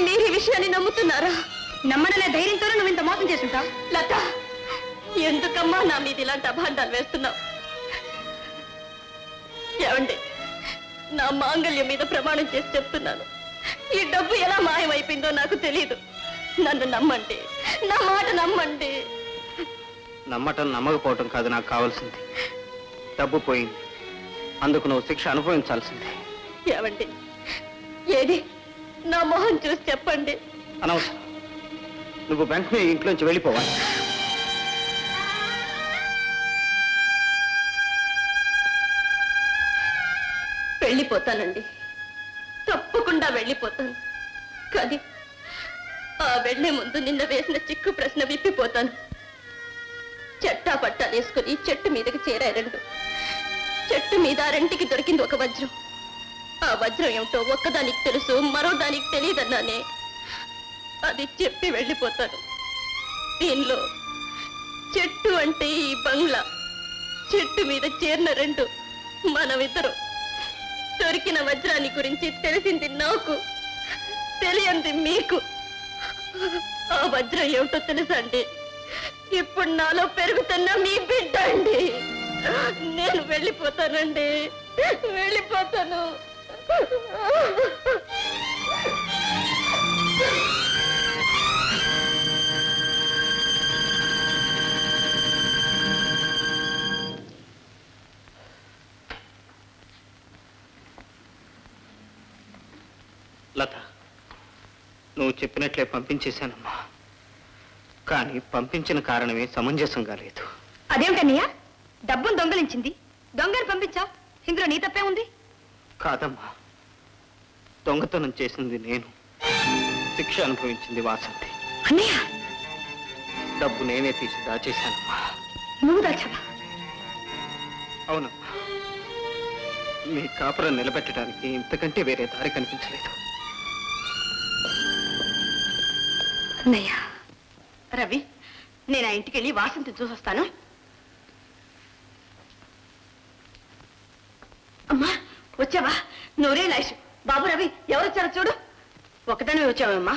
మీరు ఈ విషయాన్ని నమ్ముతున్నారా? నమ్మడనే ధైర్యంతోనే నువ్వు ఇంత మోసం చేస్తుంటావు. లత, ఎందుకమ్మా నా మీద ఇలాంటి అభాండాలు వేస్తున్నావు? ఏమండి, నా మాంగళ్యం మీద ప్రమాణం చేసి చెప్తున్నాను, ఈ డబ్బు ఎలా మాయమైపోయిందో నాకు తెలియదు. నన్ను నమ్మండి, నా మాట నమ్మండి. నమ్మటం నమ్మకపోవటం కాదు నాకు కావాల్సింది. డబ్బు పోయింది, అందుకు నువ్వు శిక్ష అనుభవించాల్సిందే. ఏమండి, ఏది నా మొహం చూసి చెప్పండి. అనవసరం, నువ్వు వెంటనే ఇంట్లోంచి వెళ్ళిపోవాలి. వెళ్ళిపోతానండి, తప్పకుండా వెళ్ళిపోతాను. కానీ ఆ వెళ్లే ముందు నిన్న వేసిన చిక్కు ప్రశ్న విప్పిపోతాను. చెట్టా పట్టా వేసుకుని చెట్టు మీదకి చేరాయి రెండు. చెట్టు మీద రెంటికి దొరికింది ఒక వజ్రం. ఆ వజ్రం ఏమిటో ఒక్కదానికి తెలుసు, మరో దానికి తెలియదన్నానే. అది చెప్పి వెళ్ళిపోతాను. దీనిలో చెట్టు అంటే ఈ బంగ్లా, చెట్టు మీద చేరిన రెండు మనమిద్దరం. దొరికిన వజ్రాన్ని గురించి తెలిసింది నాకు, తెలియంది మీకు. ఆ వజ్రం ఏమిటో తెలుసా అండి? ఇప్పుడు నాలో పెరుగుతున్న మీ బిడ్డ అండి. నేను వెళ్ళిపోతానండి. వెళ్ళిపోతాను. లత, నువ్వు చెప్పినట్లే పంపించేశానమ్మా. కానీ పంపించిన కారణమే సమంజసంగా లేదు. అదేమిటన్నయ్య, డబ్బును దొంగలించింది దొంగని పంపించా, ఇందులో నీ తప్పే ఉంది? కాదమ్మా, దొంగతనం చేసింది నేను, శిక్ష అనుభవించింది వాసంతి. అన్నయ్య, డబ్బు నేనే తీసి దాచేశానమ్మా. నువ్వు దాచావా? అవునమ్మా, మీ కాపురం నిలబెట్టడానికి ఇంతకంటే వేరే దారి కనిపించలేదు. అన్నయ్య, రవి, నేను ఆ ఇంటికి వెళ్ళి వాసంతి చూసొస్తాను. అమ్మా, వచ్చావా? నోరే లాష్. బాబు, రవి, ఎవరొచ్చారో చూడు. ఒకదానే వచ్చావమ్మా.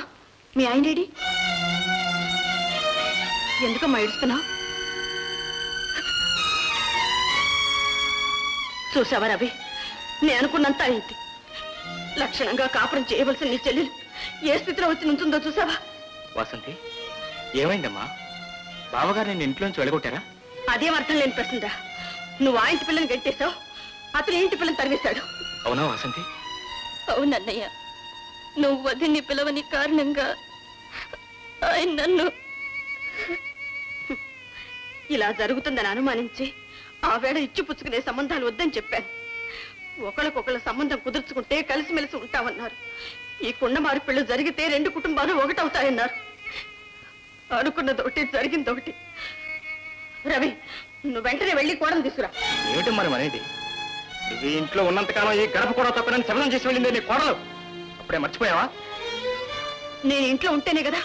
మీ ఆయన ఏడి? ఎందుకమ్మా ఏడుస్తున్నావు? చూసావా రవి, నేను అనుకున్నంత అయింది. లక్షణంగా కాపురం చేయవలసిన నీ చెల్లెలు ఏ స్థితిలో వచ్చి నుంచుందో చూసావా? వాసంతి, ఏమైందమ్మా? బావగారు నేను ఇంట్లోంచి వెళ్ళగొట్టారా? అదేం అర్థం లేని ప్రశ్నరా. నువ్వు ఆ ఇంటి పిల్లని గెట్టేశావు, అతను ఇంటి పిల్లని తరివేశాడు. అవునా వాసంతి? అవునన్నయ్య, నువ్వు వదిని పిలవని కారణంగా ఆయన నన్ను ఇలా జరుగుతుందని అనుమానించి ఆ వేళ ఇచ్చి పుచ్చుకునే సంబంధాలు వద్దని చెప్పాను. ఒకళ్ళకొకళ్ళ సంబంధం కుదుర్చుకుంటే కలిసిమెలిసి ఉంటామన్నారు. ఈ కుండమారు పెళ్లి జరిగితే రెండు కుటుంబాలు ఒకటవుతాయన్నారు. అనుకున్నదొకటి, జరిగిందొకటి. రవి, నువ్వు వెంటనే వెళ్ళి కోడలు తీసుకురా. ఏమిటి మరి అనేది? నువ్వు ఈ ఇంట్లో ఉన్నంతకాలం ఈ గడప కూడా తప్పనని శబదం చేసి వెళ్ళిందే నీ కోడలు. అప్పుడే మర్చిపోయావా? నేను ఇంట్లో ఉంటేనే కదా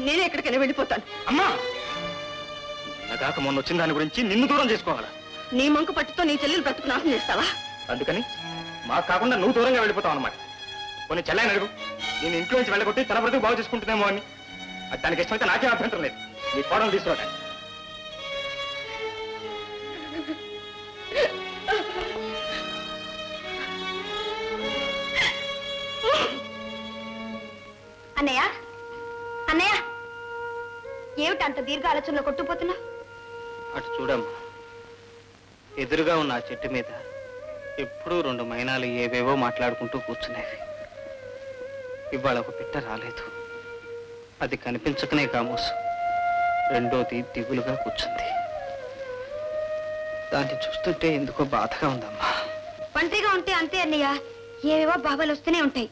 నేనే ఎక్కడికైనా వెళ్ళిపోతాను. అమ్మా, నిన్నగాక మొన్న వచ్చిన దాని గురించి నిన్ను దూరం చేసుకోవాలా? నీ మంకు పట్టుతో నీ చెల్లెలు బ్రతుకు నాశనం చేస్తావా? అందుకని మాకు కాకుండా నువ్వు దూరంగా వెళ్ళిపోతావు అనమాట. కొన్ని చెల్లాయని అడుగు, నేను ఇంట్లో నుంచి వెళ్ళగొట్టి తన బ్రతుకు బాగు చేసుకుంటున్నామో అని. అది దానికి ఇష్టమైతే నాకే అభ్యంతరం లేదు. నీ కోడలు తీసుకోవటానికి. అన్నయ్య, అన్నయ్య, ఏమిటి అంత దీర్ఘ ఆలోచనలో కొట్టుకుపోతున్నా? అటు చూడమ్మా, ఎదురుగా ఉన్న ఆ చెట్టు మీద ఎప్పుడూ రెండు మైనాలు ఏవేవో మాట్లాడుకుంటూ కూర్చునేవి. ఇవాళ ఒక పిట్ట రాలేదు. అది కనిపించకనే కామోసు. రెండోది దిగులుగా కూర్చుంది. దాన్ని చూస్తుంటే ఎందుకో బాధగా ఉందమ్మా. ఒంటరిగా ఉంటే అంతే అన్నయ్య, ఏవేవో బాబాలు వస్తూనే ఉంటాయి.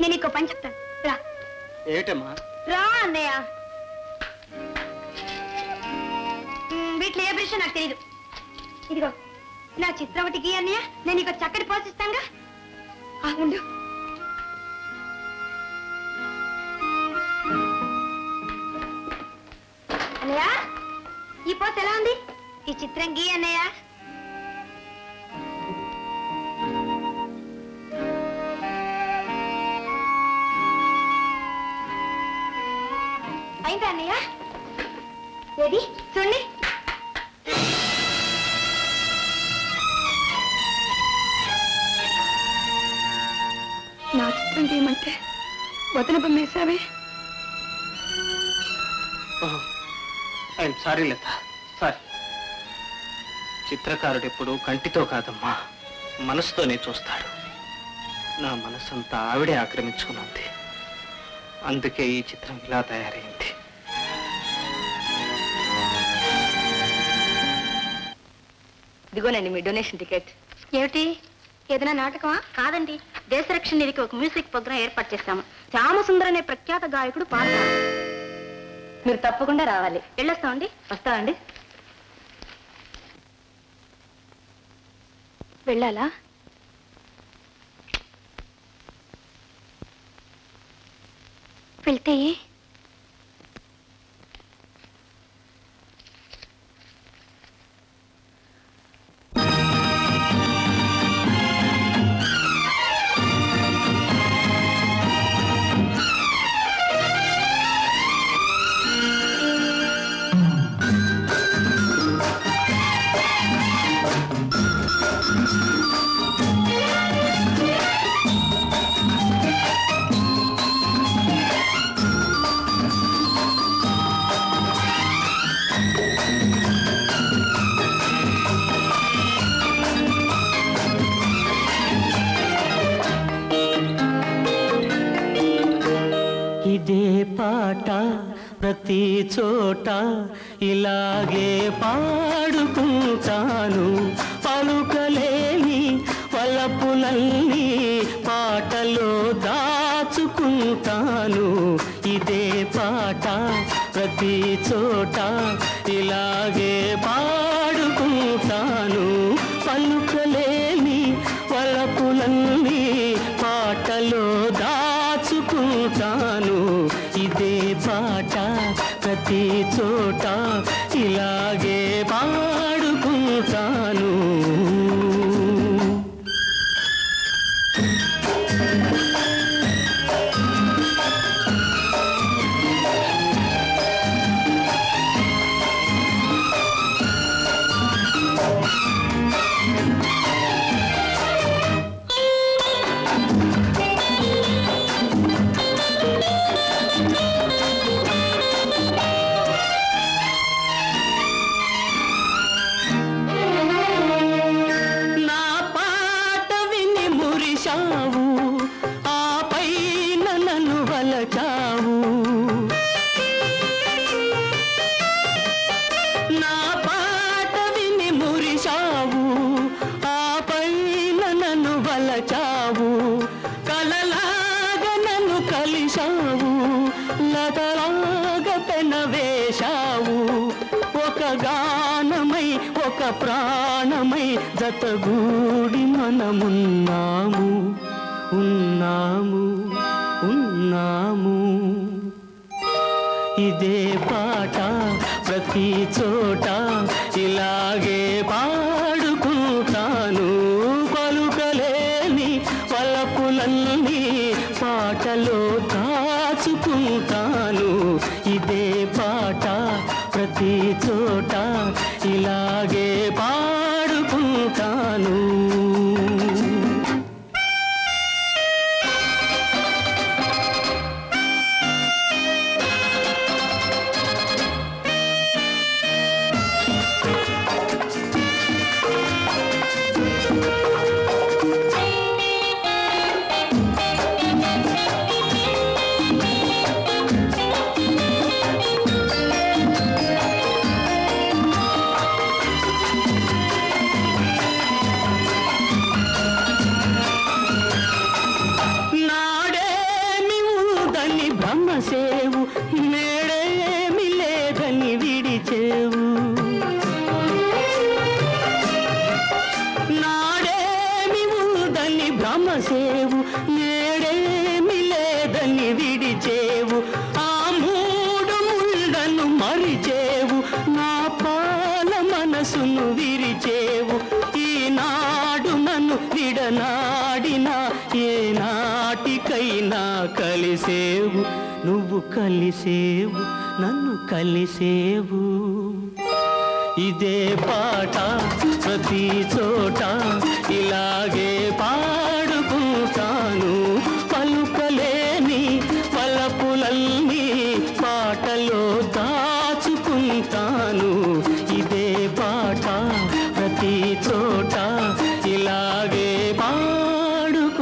నేను ఇంకో పని చెప్తాను, రా. ఏమిటమ్మా? రా అన్నయ్య. వీటిలో ఏ విషయం నాకు తెలియదు. ఇదిగో నా చిత్రవటికి అన్నయ్య, నేను నీకు చక్కటి పోషిస్తాగా. ఉండు. అన్నయ్య, ఈ పోత ఎలా ఉంది? ఈ చిత్రం గీ అన్నయ్య. అయిందా అన్నయ్య? ఏది చూడండి. నా చిత్రం గీయమంటే వదిన బొమ్మేశావే. I'm sorry Lata, sorry. చిత్రకారుడు ఎప్పుడు కంటితో కాదమ్మా, మనసుతోనే చూస్తాడు. నా మనసంతా ఆవిడే ఆక్రమించుకున్నది. అందుకే ఈ చిత్రం ఇలా తయారైంది. ఇదిగోనండి మీ డొనేషన్ టికెట్. ఏమిటి, ఏదైనా నాటకమా? కాదండి, దేశరక్షణ నిధికి ఒక మ్యూజిక్ ప్రోగ్రాం ఏర్పాటు చేశాము. శ్యామసుందర్ అనే ప్రఖ్యాత గాయకుడు పాడతాడు. మీరు తప్పకుండా రావాలి. వెళ్ళొస్తామండి. వస్తామండి. వెళ్ళాలా? వెళ్తే పాట ప్రతి చోట ఇలాగే పాడుకుంటాను పలుకలేని వలపులన్నీ పాటలో దాచుకుంటాను ఇదే పాట ప్రతి చోట ఇలాగే పాడుకుంటాను పలుకలేని వలపులన్నీ పాటలో దాచుకుంటాను ఇదే పాట ప్రతి చోట ఇలాగే పాడుకుంటాను ప్రాణమై జతగూడి మనమున్నాము ఉన్నాము ఉన్నాము ఇదే పాట ప్రతి చోట ఇలాగే పాడుకుంటాను పలుకలేని వలపులన్నీ పాటలో దాచుకుంటాను ఇదే పాట ప్రతి చోట ఇలాగే పాడుకుంటాను సేవు నేడేమి లేదని విడిచేవు నాడేమి ఉందని భ్రమసేవు నేడేమి లేదని విడిచేవు ఆ మూడు ముళ్ళను మరిచేవు నా పాల మనసును విరిచేవు ఈనాడు నన్ను విడనాడినా ఏనాటికైనా కలిసేవు నువ్వు కలిసేవు నన్ను కలిసేవు ఇదే పాట ప్రతి చోట ఇలాగే పాడుకుంటాను పలుకలేని పలపులన్నీ పాటలో దాచుకుంటాను ఇదే పాట ప్రతి చోట ఇలాగే పాడుకుంటాను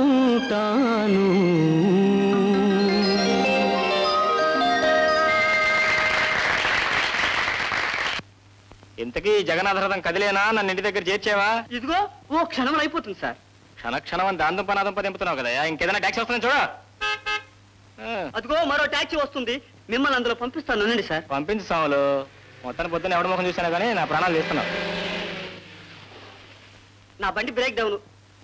ఇంతకీ జగన్నాథరథం కదిలేనా నన్ను ఇంటి దగ్గర చేర్చేవా ఇదిగో ఓ క్షణం అయిపోతుంది సార్ క్షణక్షణం అని దాంతో పనాదంప దింపుతున్నావు కదా ఇంకేదైనా ట్యాక్సీ వస్తుందని చూడ అదిగో మరో టాక్సీ వస్తుంది మిమ్మల్ని అందులో పంపిస్తాను అనండి సార్ పంపించు సాములు మొత్తాన్ని పొద్దున్న ఎవడ ముఖం చూసినా కానీ నా ప్రాణాలు తీస్తున్నావు నా బండి బ్రేక్ డౌన్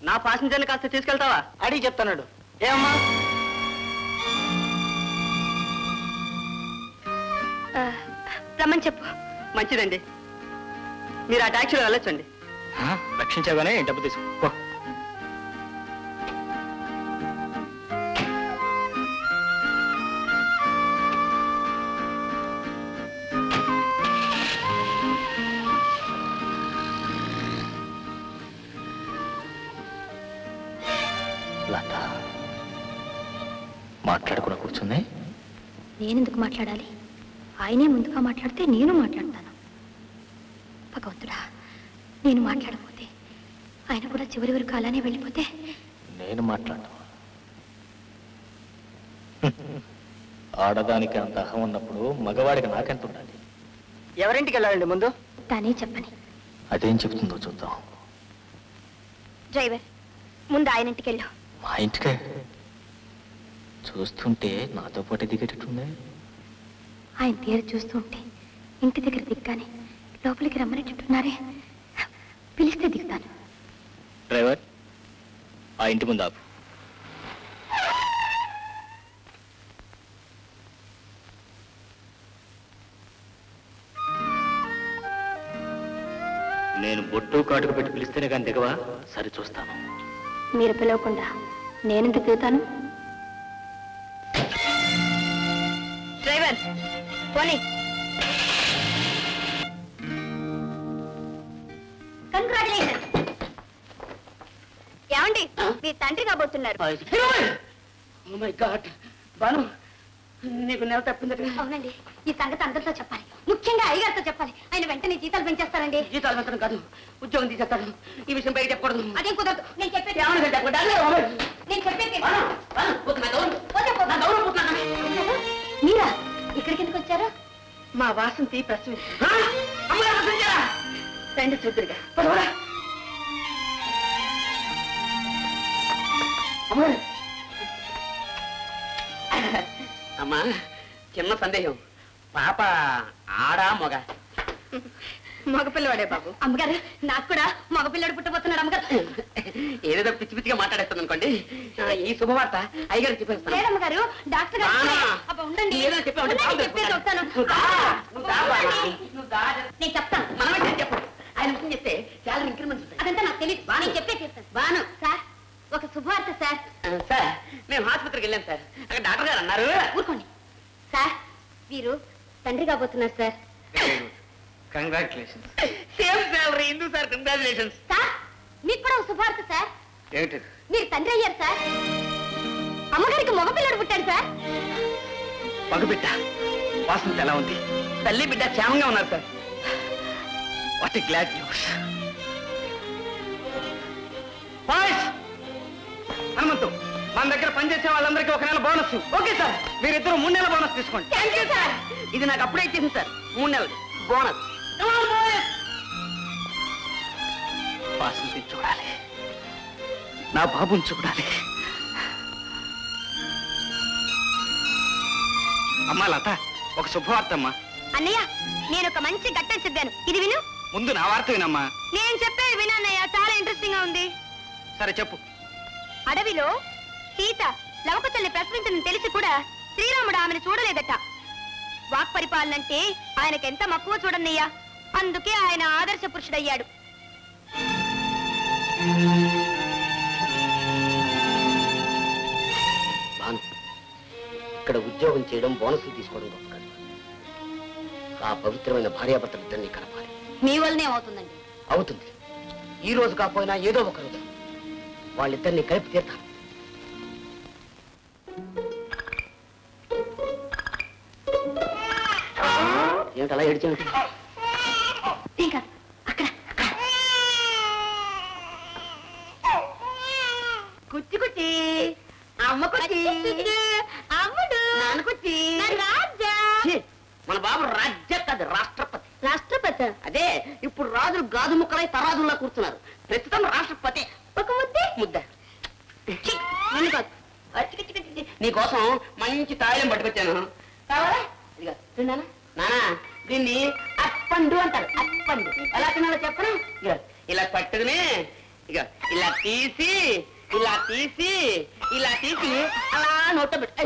నా పాసింజర్ని కాస్త తీసుకెళ్తావా అడిగి చెప్తాడు ఏమమ్మా రమ్మని చెప్పు మంచిదండి మీరు ఆ టాక్సీలో వెళ్ళొచ్చండి రక్షించాగానే డబ్బు తీసుకో లత మాట్లాడుకుని కూర్చుంది నేనెందుకు మాట్లాడాలి ఆయనే ముందుగా మాట్లాడితే నేను మాట్లాడతాను భగవంతుడా నేను మాట్లాడకపోతే ఆయన కూడా చివరి వరకు అలానే వెళ్ళిపోతే నేను మాట్లాడను ఆడదానికి అంత అహం ఉన్నప్పుడు మగవాడికి నాకెంత ఉండాలి? ఎవరింటికి వెళ్ళాలండి ముందు? తానే చెప్పని. అదేం చెప్తుందో చూద్దాం. డ్రైవర్, ముందు ఆయన ఇంటికి వెళ్ళు. మా ఇంటికే? చూస్తుంటే నాతో పాటు దిగేటట్టుండే. ఆయన తీరు చూస్తూ ఉంటే ఇంటి దగ్గర దిగ్గానే లోపలికి రమ్మనేటట్టున్నారే. పిలిస్తే దిగుతాను. డ్రైవర్, ఆ ఇంటి ముందు ఆపు. నేను బొట్టు కాటుకు పెట్టి పిలిస్తేనే కానీ దిగవా? సరే చూస్తాను. మీరు పిలవకుండా నేనెందుకు దిగుతాను? డ్రైవర్ పోనీ. కంగ్రాచులేషన్. ఏమండి, మీ తండ్రి కాబోతున్నారు. ఓ మై గాడ్, బాను నీకు నెల తప్పిందట. అవునండి, ఈ సంగతి అందరితో చెప్పాలి, ముఖ్యంగా అయ్యగారితో చెప్పాలి. ఆయన వెంటనే జీతాలు పెంచేస్తారండి. జీతాలు మాత్రం కాదు, ఉద్యోగం తీసేస్తాడు. ఈ విషయం పైకి చెప్పకూడదు. అదేం కుదరదు. నేను చెప్పేది మీరా ఇక్కడికి ఎందుకు వచ్చారు? మా వాసంతి ప్రసవి రండి చూద్దరుగా. అమ్మా, చిన్న సందేహం, పాప ఆడా మొగ? మగపిల్లవాడే బాబు. అమ్మగారు, నాకు కూడా మగపిల్లడు పుట్టబోతున్నాడు. అమ్మగారు ఏదేదో పిచ్చి పిచ్చిగా మాట్లాడేస్తుంది అనుకోండి. ఈ శుభవార్త అయ్యగారు చెప్పేస్తాను. లేదమ్మగారు, డాక్టర్ గారు. అబ్బా, ఉండండి. ఏదో చెప్పావు. చెప్పేసి వస్తాను. నేను చెప్తాను. మనమే చెప్పు. ఆయన ముఖ్యం చెప్తే చాలా ఇంక్రిమెంట్స్ ఉంటాయి. అదంతా నాకు తెలియదు. నేను చెప్పే చేస్తాను. బాను సార్, ఒక శుభవార్త సార్. సార్, మేము ఆసుపత్రికి వెళ్ళాం సార్. అక్కడ డాక్టర్ గారు అన్నారు. ఊరుకోండి సార్, వీరు తండ్రి కాబోతున్నారు సార్. కంగ్రాచులేషన్స్. Same salary. ఎందుకు సార్ కంగ్రాచులేషన్స్? సార్, మీకు కూడా ఒక శుభవార్త సార్. ఏమిటి? మీరు తండ్రి అయ్యారు సార్. అమ్మగారికి మగపిల్లడు పుట్టాడు సార్. మగబిడ్డ వాసంతి ఎలా ఉంది? తల్లి బిడ్డ క్షేమంగా ఉన్నారు sir. What a glad news. Boys, Hanumanthu, మన దగ్గర పనిచేసే వాళ్ళందరికీ ఒక నెల బోనస్. ఓకే సార్, మీరిద్దరు 3 నెలల బోనస్ తీసుకోండి. Thank you sir. ఇది నాకు అప్పుడే ఇచ్చేసింది సార్. 3 నెలలు బోనస్. వాసంతి చూడాలి, నా బాబుని చూడాలి. అమ్మా లత, ఒక శుభవార్త అమ్మా. అన్నయ్య, నేను ఒక మంచి ఘట్టం చెప్పాను, ఇది విను. ముందు నా వార్త వినమ్మా. నేను చెప్పేది వినన్నయ్య, చాలా ఇంట్రెస్టింగ్ గా ఉంది. సరే చెప్పు. అడవిలో సీత లవకుశల్ని ప్రశ్నించని తెలిసి కూడా శ్రీరాముడు ఆమెను చూడలేదట. వాక్పరిపాలనంటే ఆయనకెంత మక్కువ చూడన్నయ్యా. అందుకే ఆయన ఆదర్శ పురుషుడయ్యాడు. బాను, ఇక్కడ ఉద్యోగం చేయడం, బోనస్లు తీసుకోవడం గొప్ప కాదు. ఆ పవిత్రమైన భార్యాభర్తలిద్దరినీ కలపాలి. మీ వల్లనే అవుతుందండి. అవుతుంది. ఈ రోజు కాకపోయినా ఏదో ఒక రోజు వాళ్ళిద్దరినీ కలిపి తీర్తాను. ఏమిటి అలా ఏడ్చేమిటి? ఇంకా అక్కడ కుచ్చి కుచ్చి, అమ్మ కుచ్చి, అమ్ముడు నాన్న కుచ్చి. ఛీ, మన బాబు రాజ్య కాదు, రాష్ట్రపతి. రాష్ట్రపతి అదే, ఇప్పుడు రాజులు గాజు ముక్కలై తరాజుల్లా కూర్చున్నారు. ప్రస్తుతం రాష్ట్రపతి. ఒక ముద్దే ముద్ద నన్ను కాదు. నీకోసం మంచి తాయిలం పట్టుకొచ్చాను. కావాలా? ఇదిగో తిన్నానా? నానా, దీన్ని అప్పండు అంటారు. అప్పండు ఎలా తినాలో చెప్పనా? ఇక ఇలా పట్టుకుని, ఇక ఇలా తీసి ఇలా తీసి ఇలా తీసి అలా నోట్లో పెట్టు.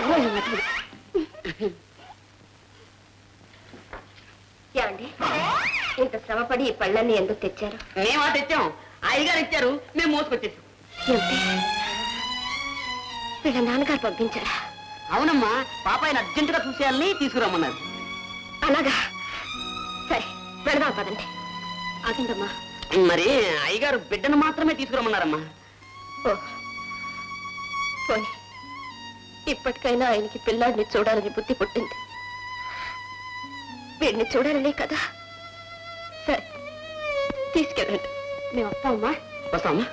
ఏమండి, ఇంత శ్రమపడి ఈ పళ్ళన్ని ఎందుకు తెచ్చారు? మేమా తెచ్చాం, అయ్యగారు ఇచ్చారు, మేము మోసుకొచ్చేసాం. వీళ్ళ నాన్నగారు పంపించారా? అవునమ్మా, పాప ఆయన అర్జెంటుగా చూసేయాలని తీసుకురమ్మన్నారు. అలాగా, సరే వెళదాం పదండి. ఆగిందమ్మా. మరి అయ్యగారు బిడ్డను మాత్రమే తీసుకురమ్మన్నారమ్మా. ఓ పోనీ, ఇప్పటికైనా ఆయనకి పిల్లాడిని చూడాలని బుద్ధి పుట్టింది. వీడిని చూడాలనే కదా. సరే తీసుకెళ్ళండి. మేము వస్తామమ్మా. వస్తామమ్మా.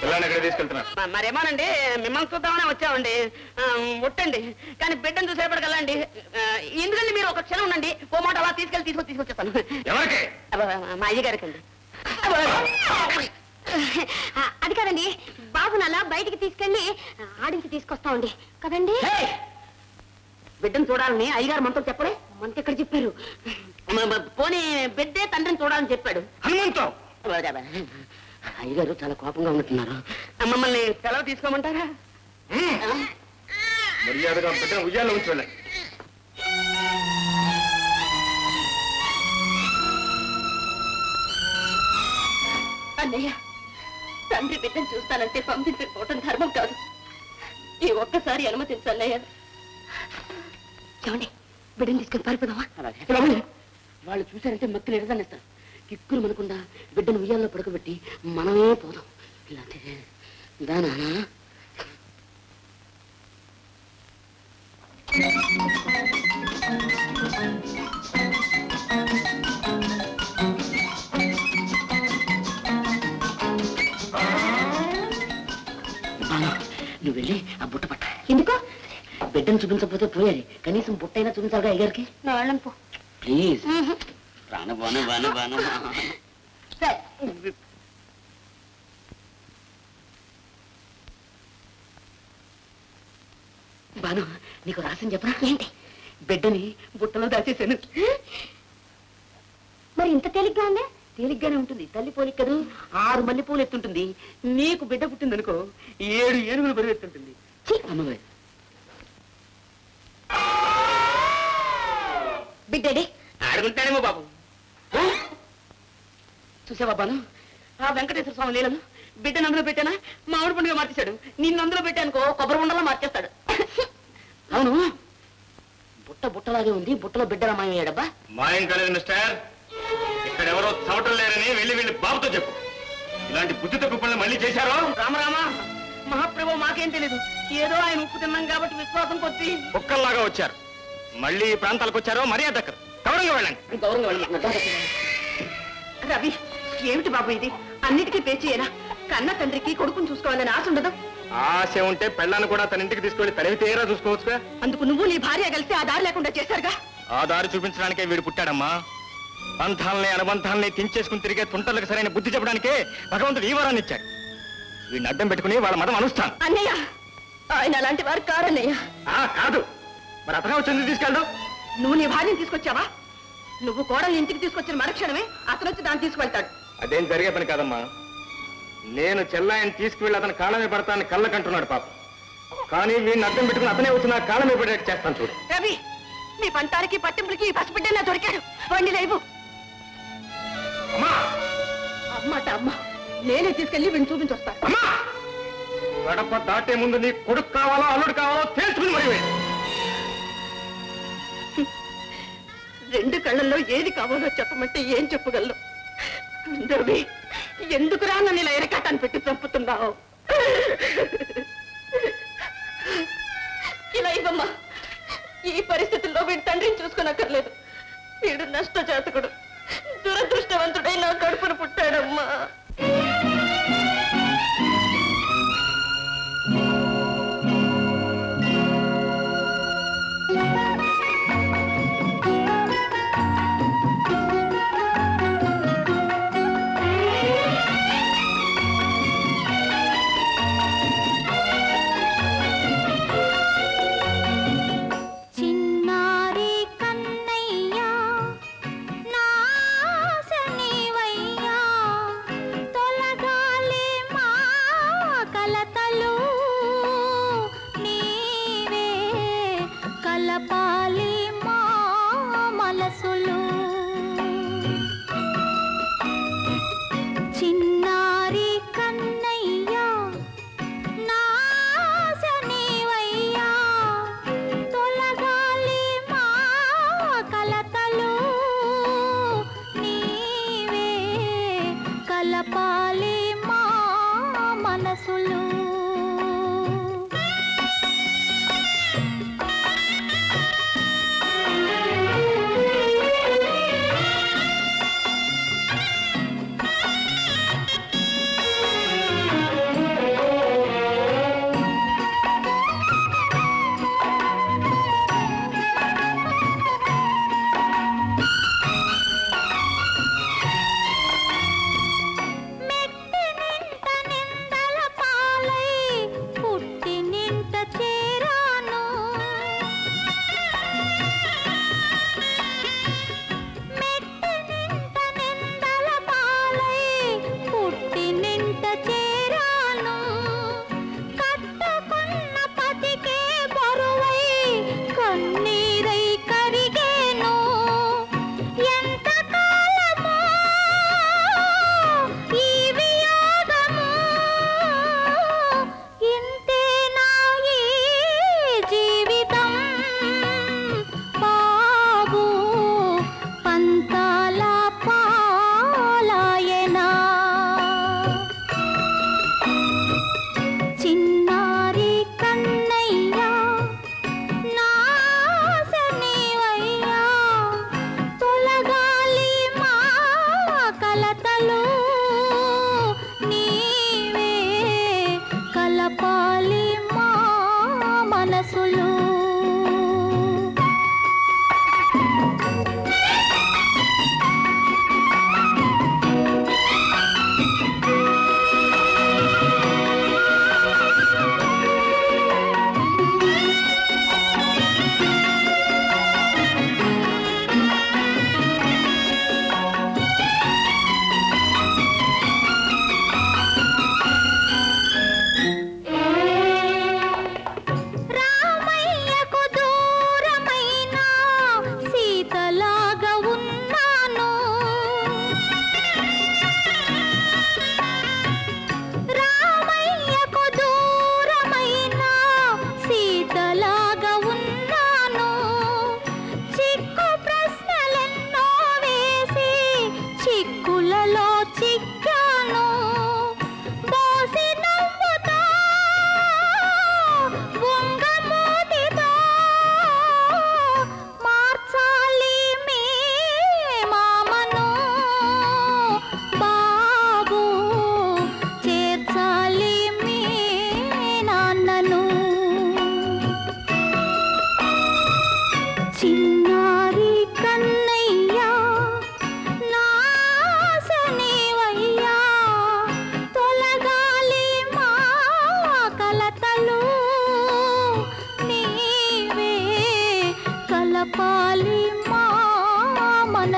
పిల్లాన్ని ఎక్కడ తీసుకెళ్తున్నారు? మరేమోనండి, మిమ్మల్ని చూద్దామని వచ్చామండి. ముట్టండి, కానీ బిడ్డను చూసేపటికెళ్ళండి. ఎందుకండి మీరు ఒక క్షణం ఉండండి, ఓ మాట అలా తీసుకొచ్చేస్తాను. ఎవరికి? మా అయ్యగారికి అండి. అది కదండి, బాబుని అలా బయటికి తీసుకెళ్ళి ఆడించి తీసుకొస్తామండి కదండి. బిడ్డను చూడాలని అయ్యగారు మనతో చెప్పడే? మనకెక్కడ చెప్పారు? పోనీ బిడ్డే తండ్రిని చూడాలని చెప్పాడు. హనుమంతో అయ్యగారు చాలా కోపంగా ఉంటున్నారు. మమ్మల్ని సెలవు తీసుకోమంటారా? మర్యాదగా బిడ్డను ఉయ్యాలో ఉంచి వెళ్ళండి. అన్నయ్య, తండ్రి బిడ్డను చూస్తానంటే పంపించకపోవటం ధర్మం కాదు. ఈ ఒక్కసారి అనుమతించన్నయ్య. చూడండి, బిడ్డను తీసుకొని పారిపోదామా? వాళ్ళు చూశారంటే మక్కులు ఎడదానిస్తారు. కిక్కులు మనకుండా బిడ్డను ఉయ్యాల్లో పడుకోబెట్టి మనమే పోదాం. ఇలాంటి దానా నువ్వు వెళ్ళి ఆ బుట్ట పట్ట. ఎందుకో? బిడ్డను చూపించకపోతే పోయేది, కనీసం బుట్టైనా చూపించాలిగా అయ్యారికి. నా వాళ్ళని పో. ప్లీజ్ బాను బాను బాను బాను. బాను, నీకు రాసింది చెప్పరా? ఏంటి? బిడ్డని బుట్టలో దాచేశాను. మరి ఇంత తేలిగ్గా ఉందే? తేలిగ్గానే ఉంటుంది. తల్లి పోలిక కదూ, 6 మల్లెపూలు ఎత్తుంటుంది. నీకు బిడ్డ పుట్టిందనుకో 7 ఏనుగులు బరువెత్తుంటుంది. అమ్మగారి బిడ్డడి ఆడుకుంటాడేమో బాబు. చూసావా బాను, ఆ వెంకటేశ్వర స్వామి లీలను? బిడ్డను అందులో పెట్టానా మామిడి పండుగ మార్చేశాడు. నిన్ను అందులో పెట్టానుకో కొబ్బరి ఉండలా మార్చేస్తాడు. అవును, బుట్ట బుట్టలాగే ఉంది, బుట్టలో బిడ్డలా మాయమయ్యాడబ్బా. మాయం కాలేదు మిస్టర్. ఇక్కడ ఎవరో చవటం లేరని వెళ్ళి బాబుతో చెప్పు. ఇలాంటి బుద్ధి తప్పు పనులు మళ్ళీ చేశారో? రామరామా, మహాప్రభు మాకేం తెలీదు. ఏదో ఆయన ఉప్పు తిన్నాం కాబట్టి విశ్వాసం కొద్ది కుక్కల్లాగా వచ్చారు. మళ్ళీ ఈ ప్రాంతాలకు వచ్చారో మర్యాద దక్కరు. గౌరవంగా వెళ్ళండి. గౌరవంగా వెళ్ళి. రవి, ఏమిటి బాబు ఇది? అన్నిటికీ పేచేయనా? కన్న తండ్రికి కొడుకుని చూసుకోవాలని ఆశ ఉండదు? ఆశ ఉంటే పెళ్ళాన్ని కూడా తన ఇంటికి తీసుకెళ్లి తనివి తీరా చూసుకోవచ్చుగా. అందుకు నువ్వు నీ భార్య కలిసి ఆ దారి లేకుండా చేశారుగా. ఆ దారి చూపించడానికే వీడు పుట్టాడమ్మా. బంధాలని అనుబంధాలని తెంచేసుకుని తిరిగే తుంటలకు సరైన బుద్ధి చెప్పడానికే భగవంతుడు ఈ వరాన్ని ఇచ్చాడు. వీడిని అడ్డం పెట్టుకుని వాళ్ళ మతం అనుష్ఠానం. అన్నయ్య, ఆయన అలాంటి వారు కారన్నయ్య. కాదు, మరి అతనే వచ్చింది తీసుకెళ్ళడు. నువ్వు నీ భార్యను తీసుకొచ్చావా? నువ్వు కోడల్ని ఇంటికి తీసుకొచ్చిన మరుక్షణమే అతను వచ్చి దాన్ని తీసుకువెళ్తాడు. అదేం జరిగే పని కాదమ్మా. నేను చెల్లాయని తీసుకువెళ్ళి అతని కాళ్ళమే పడతానని కళ్ళకంటున్నాడు పాప. కానీ వీడిని అడ్డం పెట్టుకుని అతనే వచ్చి నా కాళ్ళమే పడేట్టు చేస్తాను చూడు. రవి, మీ పంతానికి పట్టింపులకి ఈ పసిబిడ్డ దొరికాడు. వండి లేవు. అమ్మాట అమ్మ, నేనే తీసుకెళ్లి వీడిని చూపించొస్తాను. అమ్మా, గడప దాటే ముందు నీ కొడుకు కావాలో అల్లుడు కావాలో తెలుసుకుని మరి వెళ్ళు. 2 కళ్ళల్లో ఏది కావాలో చెప్పమంటే ఏం చెప్పగలను? రవి, ఎందుకురా నన్ను ఇలా ఎరకాటాన్ని పెట్టి చంపుతున్నావు? ఇలా ఇవ్వమ్మా. ఈ పరిస్థితుల్లో వీడి తండ్రిని చూసుకునక్కర్లేదు. వీడు నష్టజాతకుడు, దురదృష్టవంతుడై నా కడుపును పుట్టాడమ్మా. చిన్నారి కన్నయ్యా నా ఆశ నీవయ్యా, తొలగా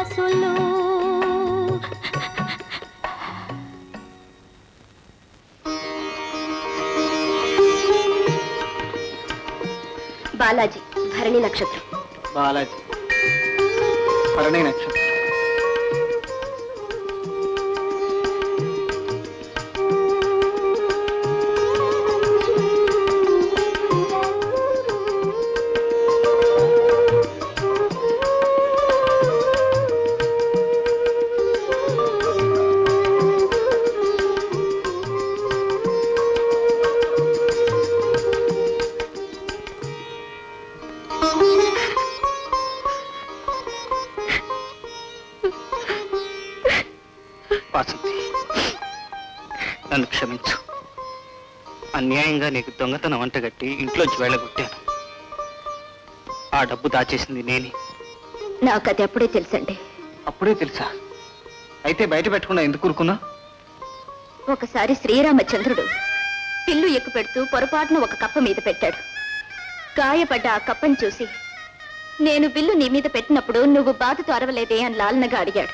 సొగసులు బాలాజీ భరణి నక్షత్రం. బాలాజీ భరణి నక్షత్రం. నన్ను క్షమించు. అన్యాయంగా నీకు దొంగతనం వంటగట్టి ఇంట్లోంచి వెళ్ళగొట్టాను. ఆ డబ్బు దాచేసింది నేనే. నాకు అది అప్పుడే తెలుసండి. అప్పుడే తెలుసా? అయితే బయట పెట్టకుండా ఎందుకు ఊరుకున్నా? ఒకసారి శ్రీరామచంద్రుడు పిల్లు ఎక్కు పెడుతూ పొరపాటున ఒక కప్ప మీద పెట్టాడు. గాయపడ్డ ఆ కప్పని చూసి, నేను బిల్లు నీ మీద పెట్టినప్పుడు నువ్వు బాధతో అరవలేదే అని లాలనగా అడిగాడు.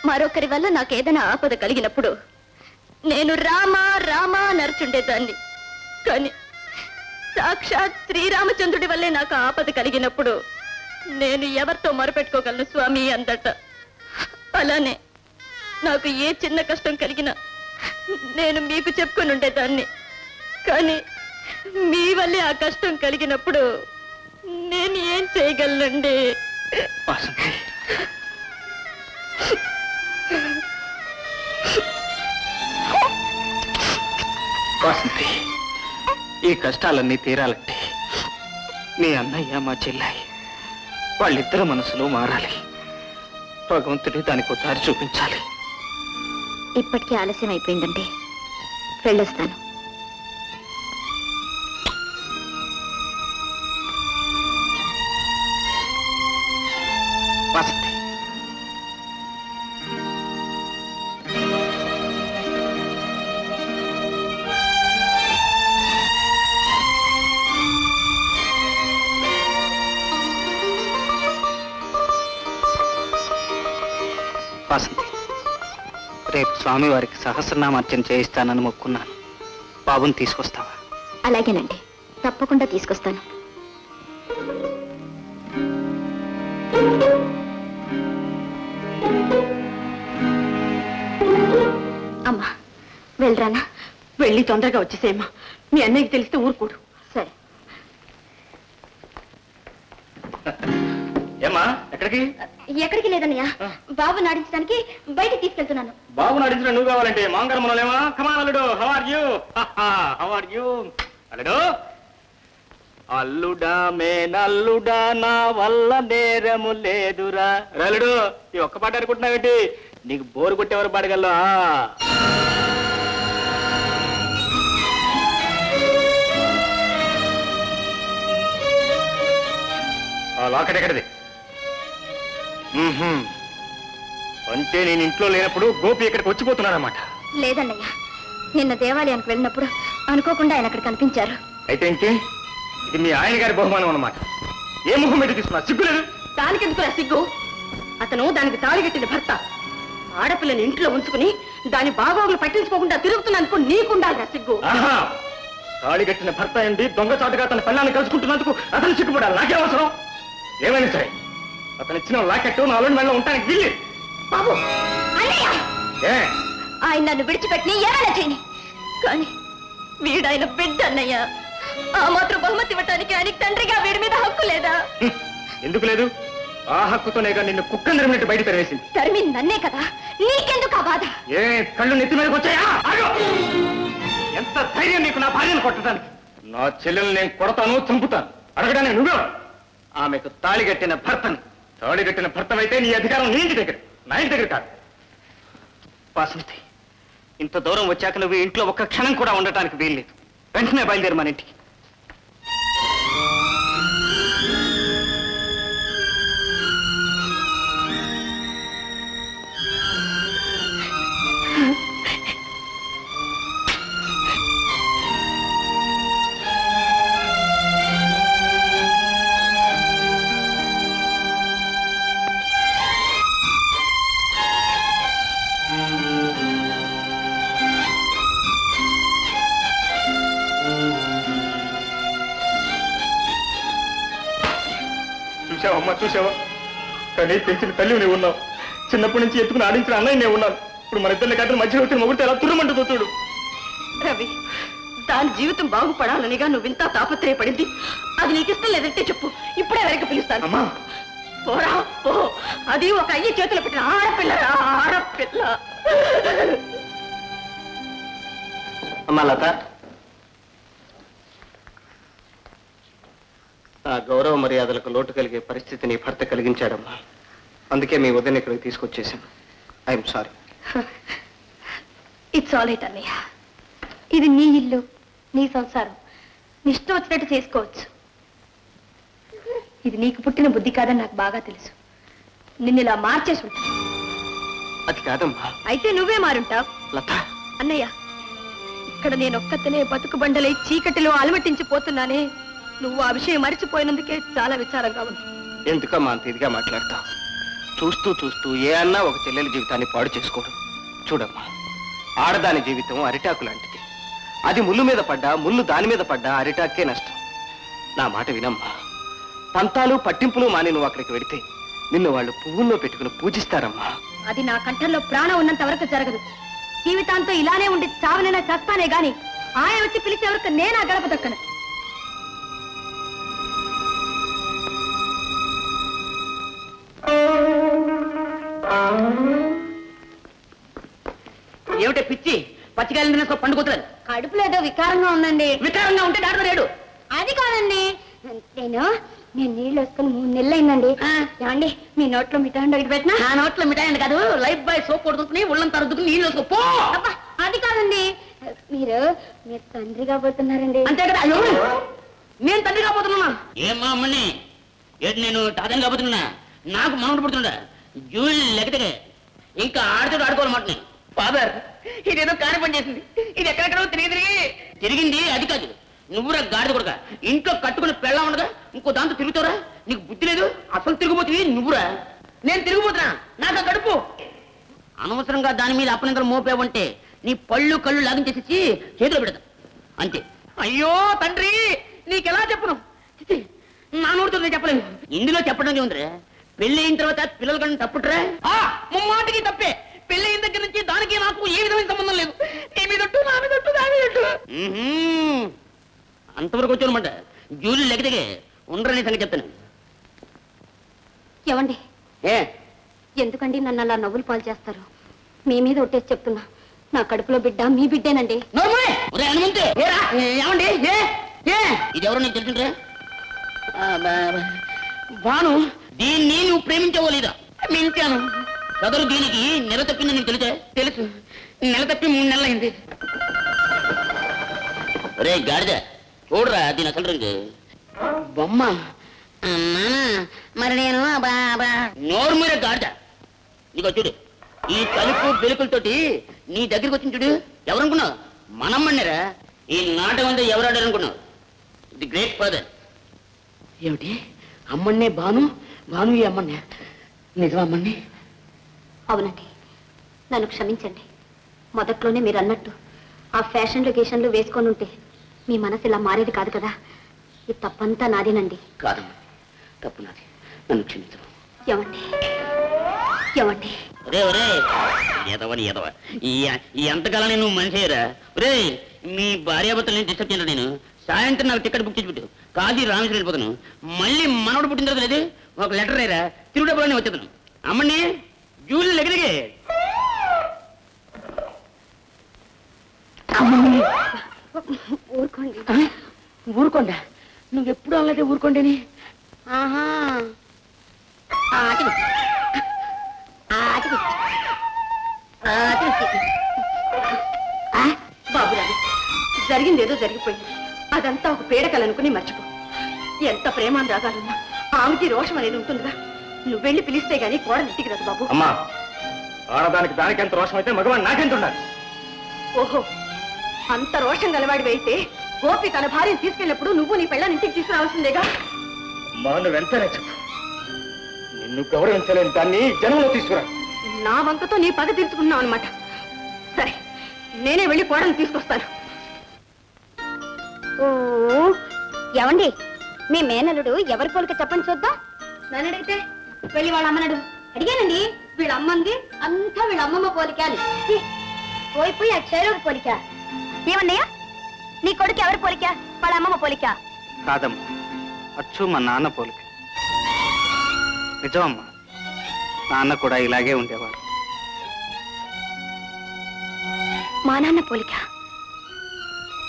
మరొకరి వల్ల నాకేదైనా ఆపద కలిగినప్పుడు నేను రామా రామా నరుచుండేదాన్ని. కానీ సాక్షాత్ శ్రీరామచంద్రుడి వల్లే నాకు ఆపద కలిగినప్పుడు నేను ఎవరితో మొరపెట్టుకోగలను స్వామి అందట. అలానే నాకు ఏ చిన్న కష్టం కలిగినా నేను మీకు చెప్పుకొని ఉండేదాన్ని. కానీ మీ వల్లే ఆ కష్టం కలిగినప్పుడు నేను ఏం చేయగలనండి? వాసంతి, ఈ కష్టాలన్నీ తీరాలంటే నీ అన్నయ్య మా చెల్లాయి వాళ్ళిద్దరి మనసులో మారాలి. భగవంతుడి దానికి దారి చూపించాలి. ఇప్పటికీ ఆలస్యం అయిపోయిందండి, వెళ్ళొస్తాను. వాసంతి, వాసంతి, రేపు స్వామివారికి సహస్రనామార్చన చేయిస్తానని మొక్కున్నాను. బాబుని తీసుకొస్తావా? అలాగేనండి, తప్పకుండా తీసుకొస్తాను. అమ్మా వెళ్ళరానా? వెళ్ళి తొందరగా వచ్చేసేమ్మా. మీ అన్నయ్యకి తెలిస్తే ఊరుకోడు. సరే. ఏమ్మా ఎక్కడికి? ఎక్కడికి లేదన్నయ్య, బాబు నాడించడానికి బయటికి తీసుకెళ్తున్నాను. బాబు నడించిన నువ్వు కావాలంటే మాంగళ మనలేమా? కమాన్ అల్లుడు, how are you? How are you అల్లుడు? అల్లుడా మేనల్లుడా నా వల్ల నేరము లేదురా. అల్లుడు ఈ ఒక్క పాట అనుకుంటున్నావేంటి? నీకు బోరు కొట్టేవారు పాడగలరా? లాకెట్ ఎక్కడిది? అంటే నేను ఇంట్లో లేనప్పుడు గోపి ఇక్కడికి వచ్చిపోతున్నాడన్నమాట. లేదన్నయ్య, నిన్న దేవాలయానికి వెళ్ళినప్పుడు అనుకోకుండా ఆయన అక్కడ కనిపించారు. అయితే ఇంకే ఇది మీ ఆయన గారి బహుమానం అన్నమాట. ఏ ముఖం మీద తీసుకున్నా? సిగ్గులేదు? దానికెందుకురా సిగ్గు? అతను దానికి తాళిగట్టిన భర్త. ఆడపిల్లని ఇంట్లో ఉంచుకుని దాని బాగోగులు పట్టించుకోకుండా తిరుగుతున్నందుకు నీకుండాలిరా సిగ్గు. తాళి కట్టిన భర్త ఏంటి దొంగచాటుగా తన పిల్లాన్ని కలుసుకుంటున్నందుకు అతను సిగ్గుపడాలి. నాకే అవసరం? ఏమైనా సరే అతను ఇచ్చిన లాకెట్టు నా అల్లుడి మెడలో ఉండడానికి వీల్లేదు. బాబు, అన్నయ్య, ఏ ఆయన నన్ను విడిచిపెట్టి ఏమైనా చేయని, కానీ వీడాయన బిడ్డ అన్నయ్య. ఆ మాత్రం బహుమతి ఇవ్వటానికి ఆయనకి తండ్రిగా వీడి మీద హక్కు లేదా? ఎందుకు లేదు? ఆ హక్కుతోనేగా నిన్ను కుక్క నిరిమినట్టు బయట తెరవేసింది. తరిమింది నన్నే కదా, నీకెందుకు ఆ బాధ? ఏ కళ్ళు నెత్తి మీదకి వచ్చాయా? ఎంత ధైర్యం నీకు నా భార్యను కొట్టడానికి? నా చెల్లెలు నేను కొడతాను, చంపుతాను. అడగడానికి నువ్వే. ఆమెకు తాళి కట్టిన భర్తని. తాళి కట్టిన భర్తనైతే నీ అధికారం నీ ఇంటి దగ్గర, నా ఇంటి దగ్గర కాదు. వాసంతి, ఇంత దూరం వచ్చాక నువ్వు ఇంట్లో ఒక్క క్షణం కూడా ఉండటానికి వీల్లేదు. వెంటనే బయలుదేరు మన ఇంటికి. అమ్మ చూసావా? కానీ పెంచిన తల్లి నీవు ఉన్నావు, చిన్నప్పటి నుంచి ఎత్తుకుని ఆడించిన అన్నయ్య నేను ఉన్నాను. ఇప్పుడు మన ఇద్దరిని కట్టలు మధ్య వచ్చిన మొగుడితే ఎలా తుర్రమంటూ చూడు. రవి, దాని జీవితం బాగుపడాలనిగా నువ్వింత తాపత్రయపడింది. అది నీకు ఇష్టం లేదంటే చెప్పు, ఇప్పుడే వెనక్కి పిలుస్తాను. అమ్మా పోరా పో, అది ఒక అయ్యి చేతులు పెట్టిన ఆడపిల్ల, ఆడపిల్ల. అమ్మా లత, నా గౌరవ మర్యాదలకు లోటు కలిగే పరిస్థితిని భర్త కలిగించాడమ్మా. అందుకే మీ వదిన ఇక్కడికి తీసుకొచ్చేసాను. I'm sorry. It's all right అన్నయ్య. ఇది నీ ఇల్లు, నీ సంసారం, నీ ఇష్టం వచ్చినట్టు చేసుకోవచ్చు. ఇది నీకు పుట్టిన బుద్ధి కాదని నాకు బాగా తెలుసు. నిన్ను ఇలా మార్చేసి ఉంటాను. అది కాదమ్మా. అయితే నువ్వే మారుంటావు. లత, అన్నయ్య, ఇక్కడ నేను ఒక్కతనే బతుకు బండలై చీకటిలో అలమటించిపోతున్నానే. నువ్వు ఆ విషయం మరిచిపోయినందుకే చాలా విచారంగా ఉంది. ఎందుకమ్మా అంత ఇదిగా మాట్లాడతావు? చూస్తూ చూస్తూ ఏ అన్నా ఒక చెల్లెలి జీవితాన్ని పాడు చేసుకోవడం. చూడమ్మా, ఆడదాని జీవితం అరిటాకు లాంటిది. అది ముళ్ళు మీద పడ్డా, ముళ్ళు దాని మీద పడ్డా అరిటాకే నష్టం. నా మాట వినమ్మా. పంతాలు పట్టింపులు మాని నువ్వు అక్కడికి వెడితే నిన్ను వాళ్ళు పువ్వుల్లో పెట్టుకుని పూజిస్తారమ్మా. అది నా కంఠంలో ప్రాణం ఉన్నంత వరకు జరగదు. జీవితాంతో ఇలానే ఉండి చావనైనా చేస్తానే గాని ఆయన వచ్చి పిలిచే వరకు నేనా గడప దక్కను. ఏమిటే పిచ్చి, పచ్చికాయలు తినేసుకో, పండుకోతులేదు. కడుపులో ఏదో వికారంగా ఉందండి. వికారంగా ఉంటే డాక్టర్ లేడు. అది కాదండి, నేను నీళ్ళు వేసుకుని 3 నెలలు అయిందండి. ఏమండి, మీ నోట్లో మిఠాయి ఒకటి పెట్టినా? నా నోట్లో మిఠాయి అండి కాదు, లైఫ్ బాయ్ సోప్ కొడుకుని ఒళ్ళంతా రుద్దుకుని నీళ్ళు వేసుకో. అబ్బా, అది కాదండి, మీరు తండ్రి కాబోతున్నారండి. అంతే కదా. అయ్యో, నేను తండ్రి కాబోతున్నా. ఏమ్మా అమ్మని, ఏంటి నేను తాతని కాబోతున్నా? నాకు మనవడు పుడుతుండ జూలు లెక్కతే ఇంకా ఆడుతూ ఆడుకోవాలన్నమాట. నేను ఫాదర్, ఇదేదో కాని పని చేసింది. ఇది ఎక్కడెక్కడో తిరిగింది. అది కాదు, నువ్వురా గాడిద కొడుక, ఇంట్లో కట్టుకుని పెళ్ళ ఉండగా ఇంకో దాంతో తిరుగుతావురా? నీకు బుద్ధి లేదు. అసలు తిరిగిపోతుంది నువ్వురా. నేను తిరిగిపోతున్నా, నాకు గడుపు. అనవసరంగా దాని మీద అప్పనంగా మోపేవంటే నీ పళ్ళు కళ్ళు లాగించేసి చేతిలో పెడతా అంతే. అయ్యో తండ్రి, నీకెలా చెప్పను? నా నోటితో చెప్పలేను. ఇందులో చెప్పడం ఉందిరా, పెళ్లి అయిన తర్వాత పిల్లలు కన్నా తప్పుట్రా? ముమ్మాటికి తప్పే. పెళ్లి అయిన దగ్గర నుంచి దానికి నాకు ఏ విధమైన సంబంధం లేదు. నీ మీదట్టు, నా మీదట్టు, నా మీదట్టు. అంతవరకు వచ్చానమాట. జూలు లెక్కదిగే ఉండరని సంగతి చెప్తాను. ఏమండి, ఏ ఎందుకండి నన్ను అలా నవ్వులు పాలు చేస్తారు? మీ మీద ఒట్టేసి చెప్తున్నా, నా కడుపులో బిడ్డ మీ బిడ్డేనండి. ఏమండి, ఇది ఎవరో నీకు తెలుసుంటే? భాను, దీన్ని నువ్వు ప్రేమించవో లేదా? మించాను. సదరు దీనికి నెల తప్పింది నీకు తెలిసే? తెలుసు. నెల తప్పి 3 నెలలైంది. రే గాడిద, చూడరా దీని అసలు రంగు. బొమ్మ మరి నేను నోరు మీద గాడిద. నీకు చూడు, ఈ తలుపు బెలుకులతోటి నీ దగ్గరికి వచ్చింది చూడు. ఎవరనుకున్నావు? మనమ్మన్నారా? ఈ నాటకం అంతా ఎవరాడారనుకున్నావు? The great father. ఏమిటి అమ్మన్నే భాను, భాను ఈ అమ్మన్నే? నిజం అమ్మని? అవునండి, నన్ను క్షమించండి. మొదట్లోనే మీరు అన్నట్టు ఆ ఫ్యాషన్ లొకేషన్లు వేసుకొని ఉంటే మీ మనసు ఇలా మారేది కాదు కదా. ఈ తప్పంతా నాదేనండి. కాదమ్మా, తప్పు నాది, నన్ను క్షమించు. ఏమండి, ఏమండి, ఒరే ఒరే ఎదవని ఎదవ, ఈ ఎంతకాలం నువ్వు మనిషేరా? ఒరే, మీ భార్యాభర్తలు డిస్టర్బ్ చేయను. నేను సాయంత్రం నాకు టికెట్ బుక్ చేసి పెట్టు, కాశీ రామేశ్వరం వెళ్ళిపోతాను. మళ్ళీ మనవడు పుట్టిన తర్వాత లేదు ఒక లెటర్ అయ్యారా, తిరుగుడబ్బులని వచ్చేతాను. అమ్మని జూలు లెగదిగే. ఊరుకోండి. ఊరుకోండా? నువ్వెప్పుడు అలాగే ఊరుకోండి. ఆహా, బాబురాలు, జరిగిందేదో జరిగిపోయింది. అదంతా ఒక పీడకలనుకుని మర్చిపో. ఎంత ప్రేమానురాగాలున్నా ఆమెకి రోషం అనేది ఉంటుందిగా. నువ్వు వెళ్ళి పిలిస్తే గానీ కోడలు ఇంటికి రాదు బాబు. అమ్మా, ఆడదానికి దానికి ఎంత రోషం అయితే మగవాడు నాకెంత ఉండాలి? ఓహో, అంత రోషం గలవాడి అయితే గోపి తన భార్యను తీసుకెళ్ళినప్పుడు నువ్వు నీ పెళ్ళని ఇంటికి తీసుకురావాల్సిందేగా. అమ్మా, నువ్వు వెంటనే చెప్పు. నిన్ను గౌరవించలేని దాన్ని జనంలో తీసుకురా. నా వంకతో నీ పగ తీర్చుకున్నావు అనమాట. సరే, నేనే వెళ్ళి కోడలు తీసుకొస్తాను. ఓ, ఏమండి, మీ మేనలుడు ఎవరి పోలిక చెప్పండి చూద్దాం. నన్ను అడిగితే వెళ్ళి వాళ్ళ అమ్మనడు. అడిగానండి, వీళ్ళ అమ్మంది అంతా వీళ్ళ అమ్మమ్మ పోలిక అని. పోయి ఆ చెరువు పోలిక. ఏమన్నయ్యా, నీ కొడుకు ఎవరి పోలిక? వాళ్ళ అమ్మమ్మ పోలిక కాదమ్మా, అచ్చు మా నాన్న పోలిక. నిజమమ్మా, నాన్న కూడా ఇలాగే ఉండేవాడు. మా నాన్న పోలిక.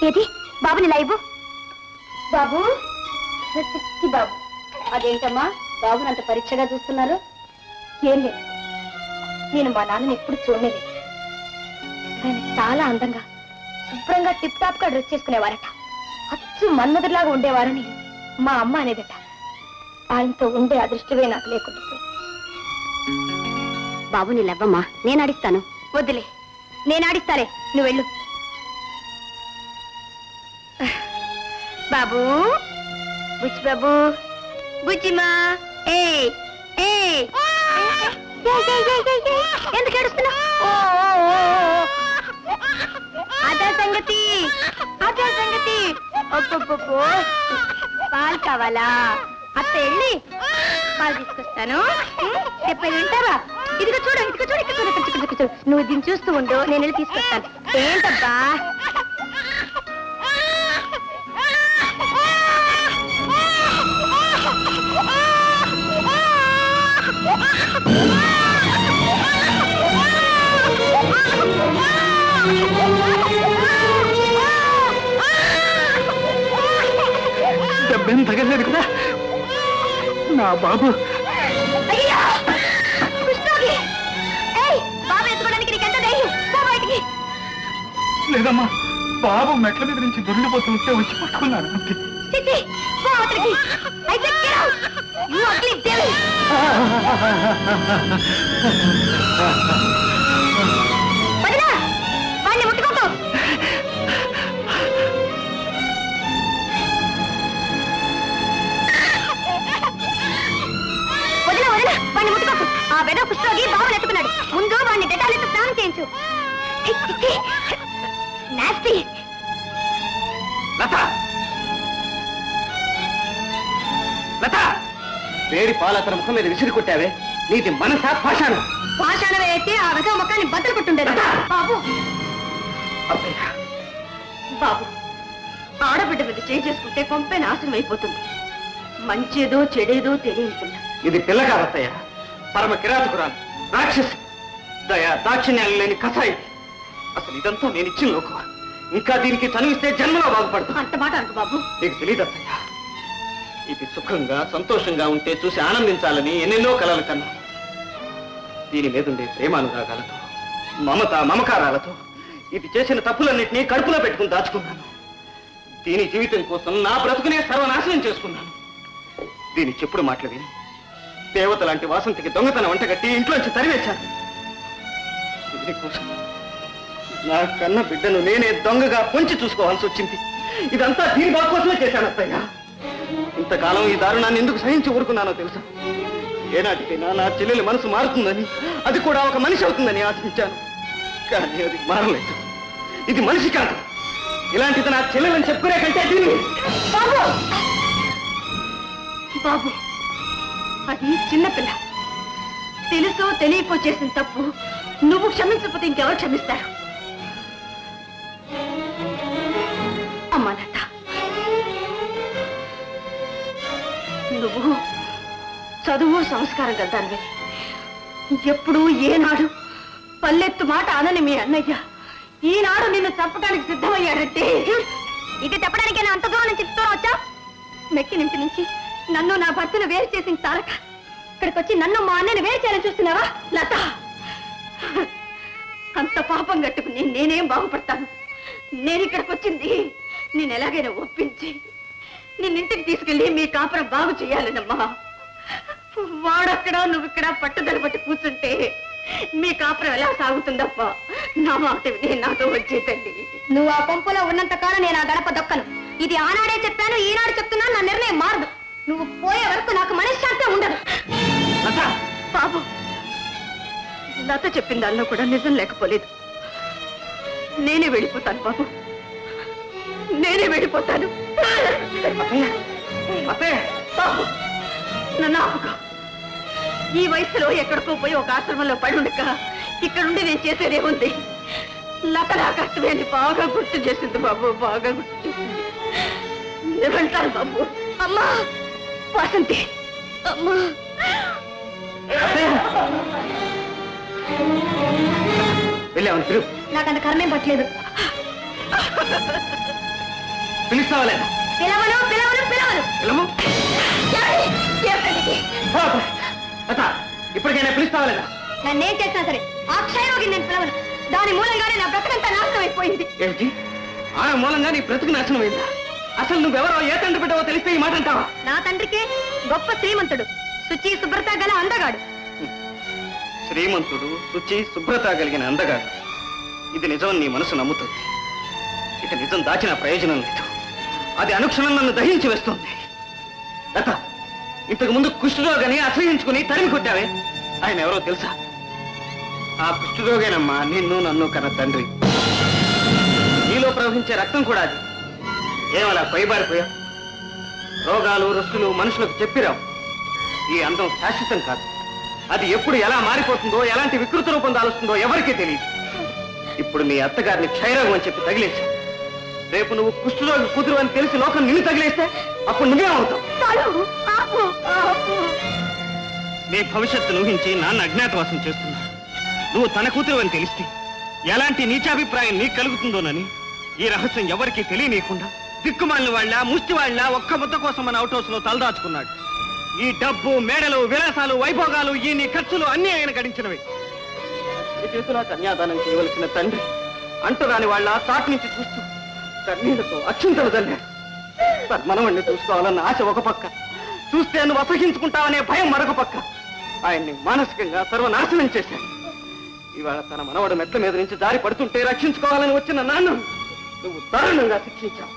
ఏది బాబుని లైబు? బాబు బాబు, అదేంటమ్మా బాబుని అంత పరీక్షగా చూస్తున్నారు? ఏం లేదు, నేను మా నాన్నని ఎప్పుడు చూడలేదు. ఆయన చాలా అందంగా శుభ్రంగా టిప్ టాప్ గా డ్రెస్ చేసుకునేవారట. అచ్చు మన్మధులాగా ఉండేవారని మా అమ్మ అనేదట. ఆయనతో ఉండే అదృష్టమే నాకు లేకుండా. బాబుని లెవ్వమ్మా, నేను ఆడిస్తాను. వద్దులే, నేను ఆడిస్తాలే, నువ్వు వెళ్ళు. బాబు, బుచ్చి బాబు, బుచ్చిమా, ఎందుకు ఏడుస్తున్నా? అదే సంగతి, అదే సంగతి. ఒప్పొప్పో, పాలు కావాలా? అత్త వెళ్ళి పాలు తీసుకొస్తాను. చెప్పేది వింటావా? ఇదిగో చూడు, ఇదిగో చూడు, ఇక్కడ చూడు, ఇక్కడ చూడు. నువ్వు దీన్ని చూస్తూ ఉండు, నేను వెళ్ళి తీసుకొస్తాను. ఏంటబ్బా? దెబ్బేం తగలేదు కదా నా బాబు? లేదమ్మా, బాబు మెట్ల మీద నుంచి దొరికిపోతూ ఉంటే వచ్చి పట్టుకున్నాను అంతే. వాడిని ముట్టుకోకు. వదిన వదిన, వాడిని ముట్టుకోకు. ఆ వెద కుష్ఠరోగి బాబుని ఎత్తుకున్నాడు. ముందు వాడిని డెటాలితో స్నానం చేయించు. నాస్తి. లత, లత, వేడి పాలు అతని ముఖం మీద విసిరి కొట్టావే, నీది మనసా పాషాణం? పాషాణం అయితే ఆ వెద ముఖాన్ని బద్దలు కొట్టుండేది. బాబు, బాబు, ఆడబిడ్డ మీద చేయి చేసుకుంటే కొంపే నాశనం అయిపోతుంది. మంచేదో చెడేదో తెలియకుండా. ఇది పిల్ల కాదత్తయ్య, పరమ కిరాతకురాలు, రాక్షసి, దయా దాక్షిణ్యాలు లేని కసాయి. అసలు ఇదంతా నేను ఇచ్చిన లోకు. ఇంకా దీనికి చనివిస్తే జన్మలో బాగుపడతా. అంత మాట అనుకు బాబు. నీకు తెలియదు అత్తయ్య, ఇది సుఖంగా సంతోషంగా ఉంటే చూసి ఆనందించాలని ఎన్నెన్నో కలలు కన్నా. దీని మీదుండే ప్రేమానురాగాలతో, మమత మమకారాలతో ఇది చేసిన తప్పులన్నింటినీ కడుపులో పెట్టుకుని దాచుకున్నాను. దీని జీవితం కోసం నా బ్రతుకునే సర్వనాశనం చేసుకున్నాను. దీని చెప్పుడు మాటలు విని దేవత లాంటి వాసంతికి దొంగతనం వంటగట్టి ఇంట్లోంచి తరివేశాను. దీనికోసం నా కన్న బిడ్డను నేనే దొంగగా పొంచి చూసుకోవాల్సి వచ్చింది. ఇదంతా దీని బాగు కోసమే చేశాను అత్తయ్య. ఇంతకాలం ఈ దారుణాన్ని ఎందుకు సహించి ఊరుకున్నానో తెలుసా? ఏనాటికైనా నా చెల్లెలి మనసు మారుతుందని, అది కూడా ఒక మనిషి అవుతుందని ఆశించాను. కానీ అది మారలేదు. ఇది మనిషి కాదు. ఇలాంటిది నా చెల్లెలని చెప్పుకునే కంటే దీన్ని. బాబు, అది చిన్నపిల్ల. తెలుసో తెలియకో చేసిన తప్పు నువ్వు క్షమించకపోతే ఇంకెవరు క్షమిస్తారు? అమ్మా లత, నువ్వు చదువు సంస్కారం కలదానివి. ఎప్పుడు ఏనాడు పల్లెత్తు మాట అనని మీ అన్నయ్య ఈనాడు నిన్ను చంపడానికి సిద్ధమయ్యాడంటే ఇది చెప్పడానికి అంత దూరం నుంచి దూరం వచ్చా? మెక్కినింటి నుంచి నన్ను నా భర్తను వేరు చేసిన తారక ఇక్కడికి వచ్చి నన్ను మా అన్నని వేరు చేయాలని చూస్తున్నావా? లత, అంత పాపం కట్టుకుని నేనేం బాగుపడతాను? నేను ఇక్కడికి వచ్చింది నేను ఎలాగైనా ఒప్పించి నిన్నింటికి తీసుకెళ్ళి మీ కాపురం బాగు చేయాలనమ్మా. వాడక్కడ నువ్వు ఇక్కడ పట్టుదల పట్టి కూర్చుంటే మీ కాపురం ఎలా సాగుతుందప్ప? నా మాట విని నాతో వచ్చేతండి. నువ్వు ఆ పంపులో ఉన్నంత కాలం నేను ఆ గడప దొక్కను. ఇది ఆనాడే చెప్పాను, ఈనాడు చెప్తున్నాను. నా నిర్ణయం మారదు. నువ్వు పోయే వరకు నాకు మనశ్శాంతి ఉండదు. బాబు, లత చెప్పిన దానిలో కూడా నిజం లేకపోలేదు. నేనే వెళ్ళిపోతాను బాబు, నేనే వెళ్ళిపోతాను. బాబు, నన్ను ఆపుకో. ఈ వయసులో ఎక్కడికో పోయి ఒక ఆశ్రమంలో పడి ఉండక ఇక్కడుండి నేను చేసేదేముంది. లత నా కష్టమే అని బాగా గుర్తు చేసింది బాబు, బాగా గుర్తు చేసింది. నేను వెళ్తాను బాబు. అమ్మా వాసంతి, అమ్మా వెళ్ళామని పిలువు. నాకంత కర్మేం పట్టలేదు. పిలుస్తావా లేదా? పిలవను పిలవను పిలవను. పిలము. ఏమిటండి? లత, ఇప్పటికైనా పిలుస్తావా లేదా? నన్నేం చేసినా సరే ఆ క్షయరోగిని నేను పిలవను. దాని మూలంగానే నా బ్రతకంతా నాశనం అయిపోయింది. ఏంటి? ఆమె మూలంగా నీ బ్రతుకు నాశనం అయిందా? అసలు నువ్వెవరో ఏ తండ్రి బిడ్డవో తెలిస్తే ఈ మాట అంటావా? నా తండ్రికి గొప్ప శ్రీమంతుడు, శుచి శుభ్రత గల అందగాడు. శ్రీమంతుడు, శుచి శుభ్రత కలిగిన అందగాడు. ఇది నిజం నీ మనసు నమ్ముతుంది. ఇక నిజం దాచిన ప్రయోజనం లేదు. అది అనుక్షణం నన్ను దహించి వేస్తుంది. లత, ఇంతకు ముందు కుష్ఠరోగని అసహించుకుని తరిమి కొట్టావే, ఆయన ఎవరో తెలుసా? ఆ కుష్ఠరోగేనమ్మా నిన్ను నన్ను కన్న తండ్రి. నీలో ప్రవహించే రక్తం కూడా అది. ఏమలా పైబారిపోయా? రోగాలు రుస్తులు మనుషులకు చెప్పిరావు. ఈ అందం శాశ్వతం కాదు. అది ఎప్పుడు ఎలా మారిపోతుందో, ఎలాంటి వికృత రూపం దాలుస్తుందో ఎవరికీ తెలియదు. ఇప్పుడు నీ అత్తగారిని క్షయరోగం అని చెప్పి తగిలేశావు. రేపు నువ్వు కుష్ఠరోగి కూతురు అని తెలిసి లోకం నిన్ను తగిలేస్తే అప్పుడు నువ్వేమవుతావు? నీ భవిష్యత్తు ఊహించి నాన్న అజ్ఞాతవాసం చేస్తున్నాడు. నువ్వు తన కూతురు అని తెలిస్తే ఎలాంటి నీచాభిప్రాయం నీకు కలుగుతుందోనని ఈ రహస్యం ఎవరికీ తెలియనీయకుండా దిక్కుమాలిన వాళ్ళ ముష్టి వాళ్ళ ఒక్క ముద్ద కోసం మన అవుట్ హౌస్ లో తలదాచుకున్నాడు. ఈ డబ్బు, మేడలు, విలాసాలు, వైభోగాలు, ఈ నీ ఖర్చులు అన్నీ ఆయన గడించినవి. చేతులా కన్యాదానం చేయవలసిన తండ్రి అంటరాని వాళ్ళ చాటు నుంచి చూస్తూ కన్నీళ్లతో అక్షింతలు చల్లాడు. మనవణ్ణి చూసుకోవాలన్న ఆశ ఒక పక్క, చూస్తే నువ్వు అసహించుకుంటావనే భయం మరొక పక్క. ఆయన్ని మానసికంగా సర్వనాశనం చేశాడు. ఇవాళ తన మనవడు మెట్ల మీద నుంచి జారి పడుతుంటే రక్షించుకోవాలని వచ్చిన నాన్న నువ్వు దారుణంగా శిక్షించావు.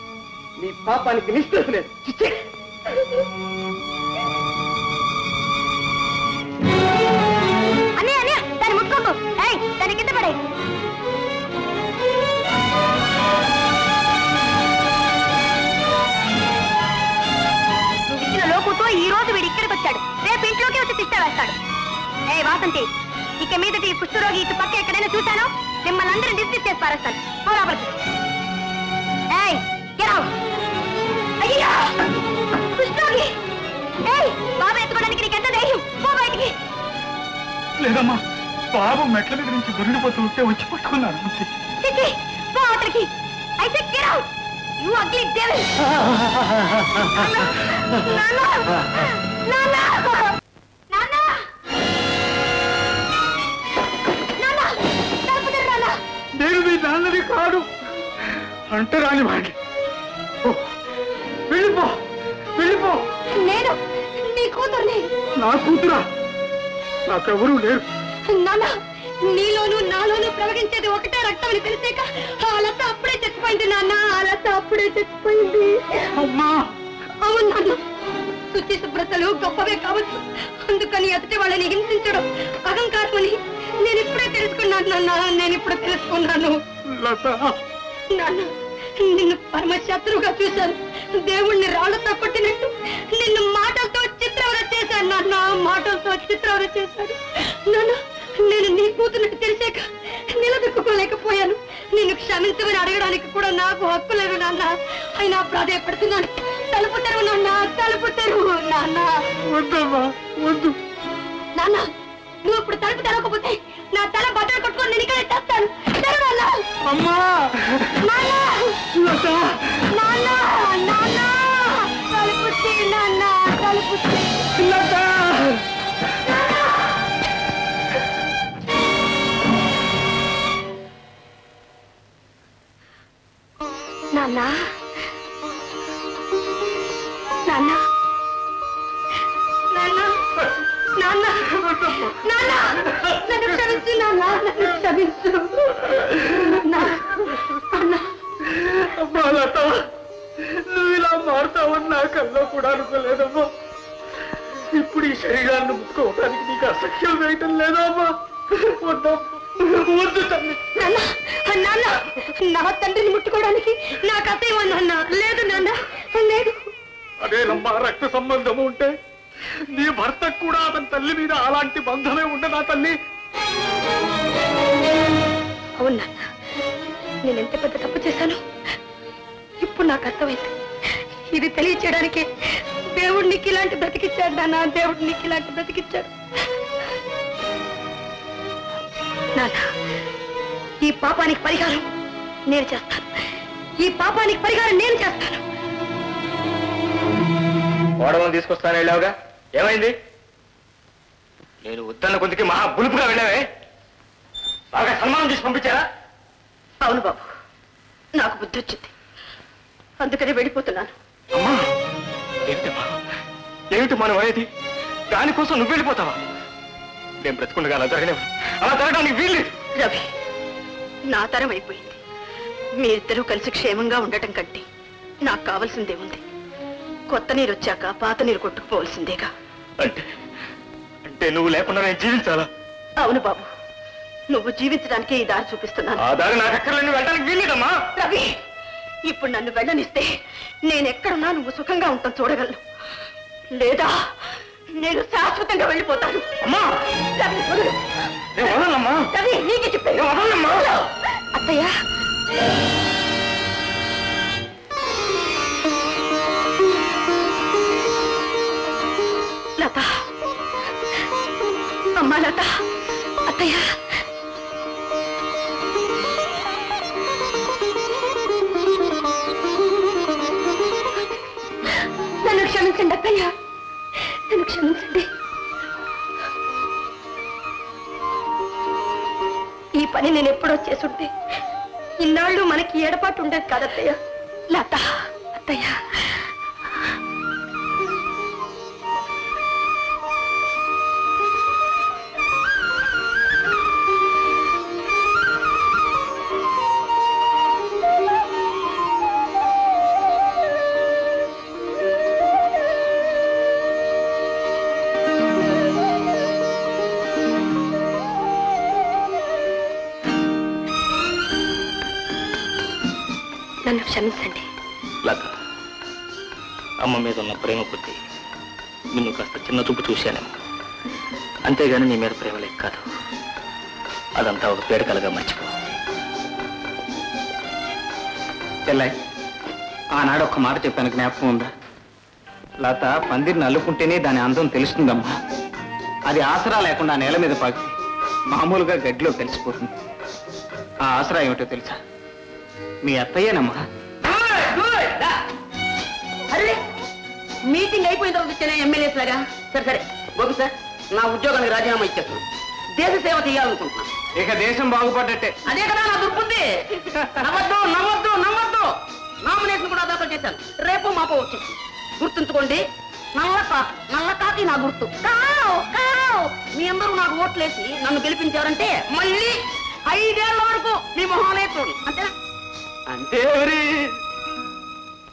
నీ పాపానికి నిష్ఠ లేదు. చిచ్చే! అనే అనే దాన్ని ముట్టుకోకు. ఏయ్, దాన్ని కింద పడే. నువ్వు ఇచ్చిన లోకుతో ఈ రోజు వీడు ఇక్కడికి వచ్చాడు. రేపు ఇంట్లోకి వచ్చి తిష్ట వేస్తాడు. ఏ వాసంతి, ఇక మీదటి ఈ కుష్ఠరోగి ఇటు పక్క ఎక్కడైనా చూశానో మిమ్మల్ని అందరినీ డిస్మిస్ చేసి పారేస్తాను. పో లోపలికి. ఏయ్, get out. అయ్యా కుష్ఠరోగి! ఏయ్, బాబు ఎత్తుకోవడానికి నీకెంత ధైర్యం? పో బయటికి. లేదమ్మా, బాబు మెట్ల మీద నుంచి దొరికిపోతూ ఉంటే వచ్చి పట్టుకున్నాను. చిచ్చి, పో అవతలికి. I said get out. You ugly devil. నాన్న! నాన్న! నాన్న! నాన్న! తలుపు తెరు నాన్న. నేను మీ నాన్నని కాదు, అంటరాని వాడిని. వెళ్ళిపో, వెళ్ళిపో. నేను నీ కూతుర్ని. నా కూతురా? నాకెవరూ లేరు. నాన్న, నీలోను నాలోను ప్రవహించేది ఒకటే రక్తం అని తెలిసాక ఆ లత అప్పుడే చచ్చిపోయింది నాన్న. ఆ లత అప్పుడే చచ్చిపోయింది. అమ్మా! అవును నాన్న, శుచి శుభ్రతలు గొప్పవే కావచ్చు, అందుకని ఎదుటి వాళ్ళని హింసించడం అహంకారం అని నేను ఇప్పుడే తెలుసుకున్నాను నాన్న. నేను ఇప్పుడు తెలుసుకున్నాను. లత! నాన్న, నిన్ను పరమ శత్రువుగా చూశాను. దేవుణ్ణి రాళ్లతో కొట్టినట్టు నిన్ను మాటలతో చిత్రవర చేశాను నాన్న. మాటలతో చిత్రవర చేశాడు నాన్న. నేను నీ కూతురుని తెలిసాక నిలదొక్కుకోలేకపోయాను. నిన్ను క్షమించమని అడగడానికి కూడా నాకు హక్కు లేదు నాన్న. అయినా ప్రాధాయపడుతున్నాను. తలుపు తెరువు నాన్న, తలుపు తెరువు నాన్న. వద్దమ్మా, వద్దు. నాన్న, నువ్వు ఇప్పుడు తలుపు తెరవకపోతే నా తల బట్టలు కొట్టుకొని నేను ఇక్కడే చేస్తాను. తెరువు నాన్న. అమ్మా! నాన్న! లత! నాన్న! నాన్న! తలుపు తీయి నాన్న, తలుపు తీయి. లత! నాన్న, నాన్న, నాన్న, నాన్న, నాన్న, నన్ను క్షమించు నాన్న, నన్ను క్షమించు నాన్న. అమ్మా లత, నువ్వు ఇలా మారుతావని నా కల్లో కూడా అనుకోలేదమ్మా. ఇప్పుడు ఈ శరీరాన్ని ముట్టుకోవడానికి నీకు అసఖ్యం వేయటం లేదా అమ్మా? వద్దమ్మా, వద్దు తల్లి. నాన్న, నాన్న, నా తండ్రిని ముట్టుకోవడానికి నాకు అసహ్యం నాన్న. లేదు నాన్న, లేదు. అదేనమ్మా రక్త సంబంధం ఉంటే నీ భర్తకు కూడా అతని తల్లి మీద అలాంటి బంధమే ఉండదా తల్లి? అవును నాన్న, నేను ఎంత పెద్ద తప్పు చేశాను ఇప్పుడు నాకు అర్థమైంది. ఇది తెలియచేయడానికే దేవుడు నీకు ఇలాంటి బ్రతికిచ్చాడు నాన్న, దేవుడు నీకు ఇలాంటి బ్రతికిచ్చాడు. నాన్న, ఈ పాపానికి పరిహారం నేను చేస్తాను, ఈ పాపానికి పరిహారం నేను చేస్తాను. ఓడవని తీసుకొస్తాను వెళ్ళావుగా, ఏమైంది? నేను ఉత్తన్న కొందికి మహా బులుపుగా వెళ్ళావే, బాగా సన్మానం చేసి పంపించారా? అవును బాబు, నాకు బుద్ధి వచ్చింది, అందుకని వెళ్ళిపోతున్నాను. అమ్మా, ఏమిటమ్మా ఏమిటి మనం అనేది? దానికోసం నువ్వు వెళ్ళిపోతావా? నేను బ్రతుకుండగా అలా జరగలేవు, అలా జరగడానికి వీల్లేదు. రవి, నా తరం అయిపోయింది. మీ ఇద్దరూ కలిసి క్షేమంగా ఉండటం కంటే నాకు కావాల్సిందే ఉంది. కొత్త నీరు వచ్చాక పాత నీరు కొట్టుకుపోవలసిందేగా. అంటే అంటే నువ్వు లేకుండా నేను జీవించాలా? అవును బాబు, నువ్వు జీవించడానికే ఈ దారి చూపిస్తున్నాను. ఆ దారి నాకు ఎక్కడ వెళ్ళడానికి వీల్లేదమ్మా. రవి, ఇప్పుడు నన్ను వెళ్ళనిస్తే నేను ఎక్కడున్నా నువ్వు సుఖంగా ఉంటాను చూడగలను, లేదా నేను శాశ్వతంగా వెళ్ళిపోతాను. అమ్మా, రవి, వదలు. నేను వదలనమ్మా. రవి, నీకే చెప్పాను. నేను వదలనమ్మా. అత్తయ్య, లత, అమ్మా లత, అత్తయ్య, నన్ను క్షమించండి అత్తయ్య, నన్ను క్షమించండి. ఈ పని నేను ఎప్పుడో చేసుంటే ఇన్నాళ్ళు మనకి ఏడపాటు ఉండేది కాదత్తయ్య. లత, అత్తయ్య, నన్ను క్షమించండి. లత, అమ్మ మీద ఉన్న ప్రేమ కొద్దీ నిన్ను కాస్త చిన్న చూపు చూశానేమో, అంతేగాని నీ మీద ప్రేమ లేక కాదు. అదంతా ఒక పేడకలుగా మర్చిపో. చెల్లాయి, ఆనాడు ఒక్క మాట చెప్పాను, జ్ఞాపకం ఉందా? లత పందిరిని అల్లుకుంటేనే దాని అందం తెలుస్తుందమ్మా. అది ఆసరా లేకుండా నేల మీద పాకి మామూలుగా గడ్డిలో కలిసిపోతుంది. ఆ ఆసరా ఏమిటో తెలుసా? మీ అత్తయ్యేనమ్మా. అరే, మీటింగ్ అయిపోయిన తర్వాత ఇచ్చానే ఎమ్మెల్యేస్ లాగా. సరే సరే గోపి సార్, నా ఉద్యోగానికి రాజీనామా ఇచ్చేస్తున్నాను. దేశ సేవ చేయాలనుకుంటున్నాను. ఇక దేశం బాగుపడ్డట్టే. అదే కదా నా దుర్బుద్ధి. నమ్మద్దు నమ్మద్దు నమ్మద్దు. నామినేషన్ కూడా దాఖలు చేశాను, రేపు మాపో వచ్చేసి. గుర్తుంచుకోండి, నల్ల కాకి నా గుర్తు. కావ్, కావ్. మీ అందరూ నాకు ఓట్లేసి నన్ను గెలిపించారంటే మళ్ళీ 5 ఏళ్ల వరకు మీ మొహాలే చూడండి, అంతేనా? అంతే మరి.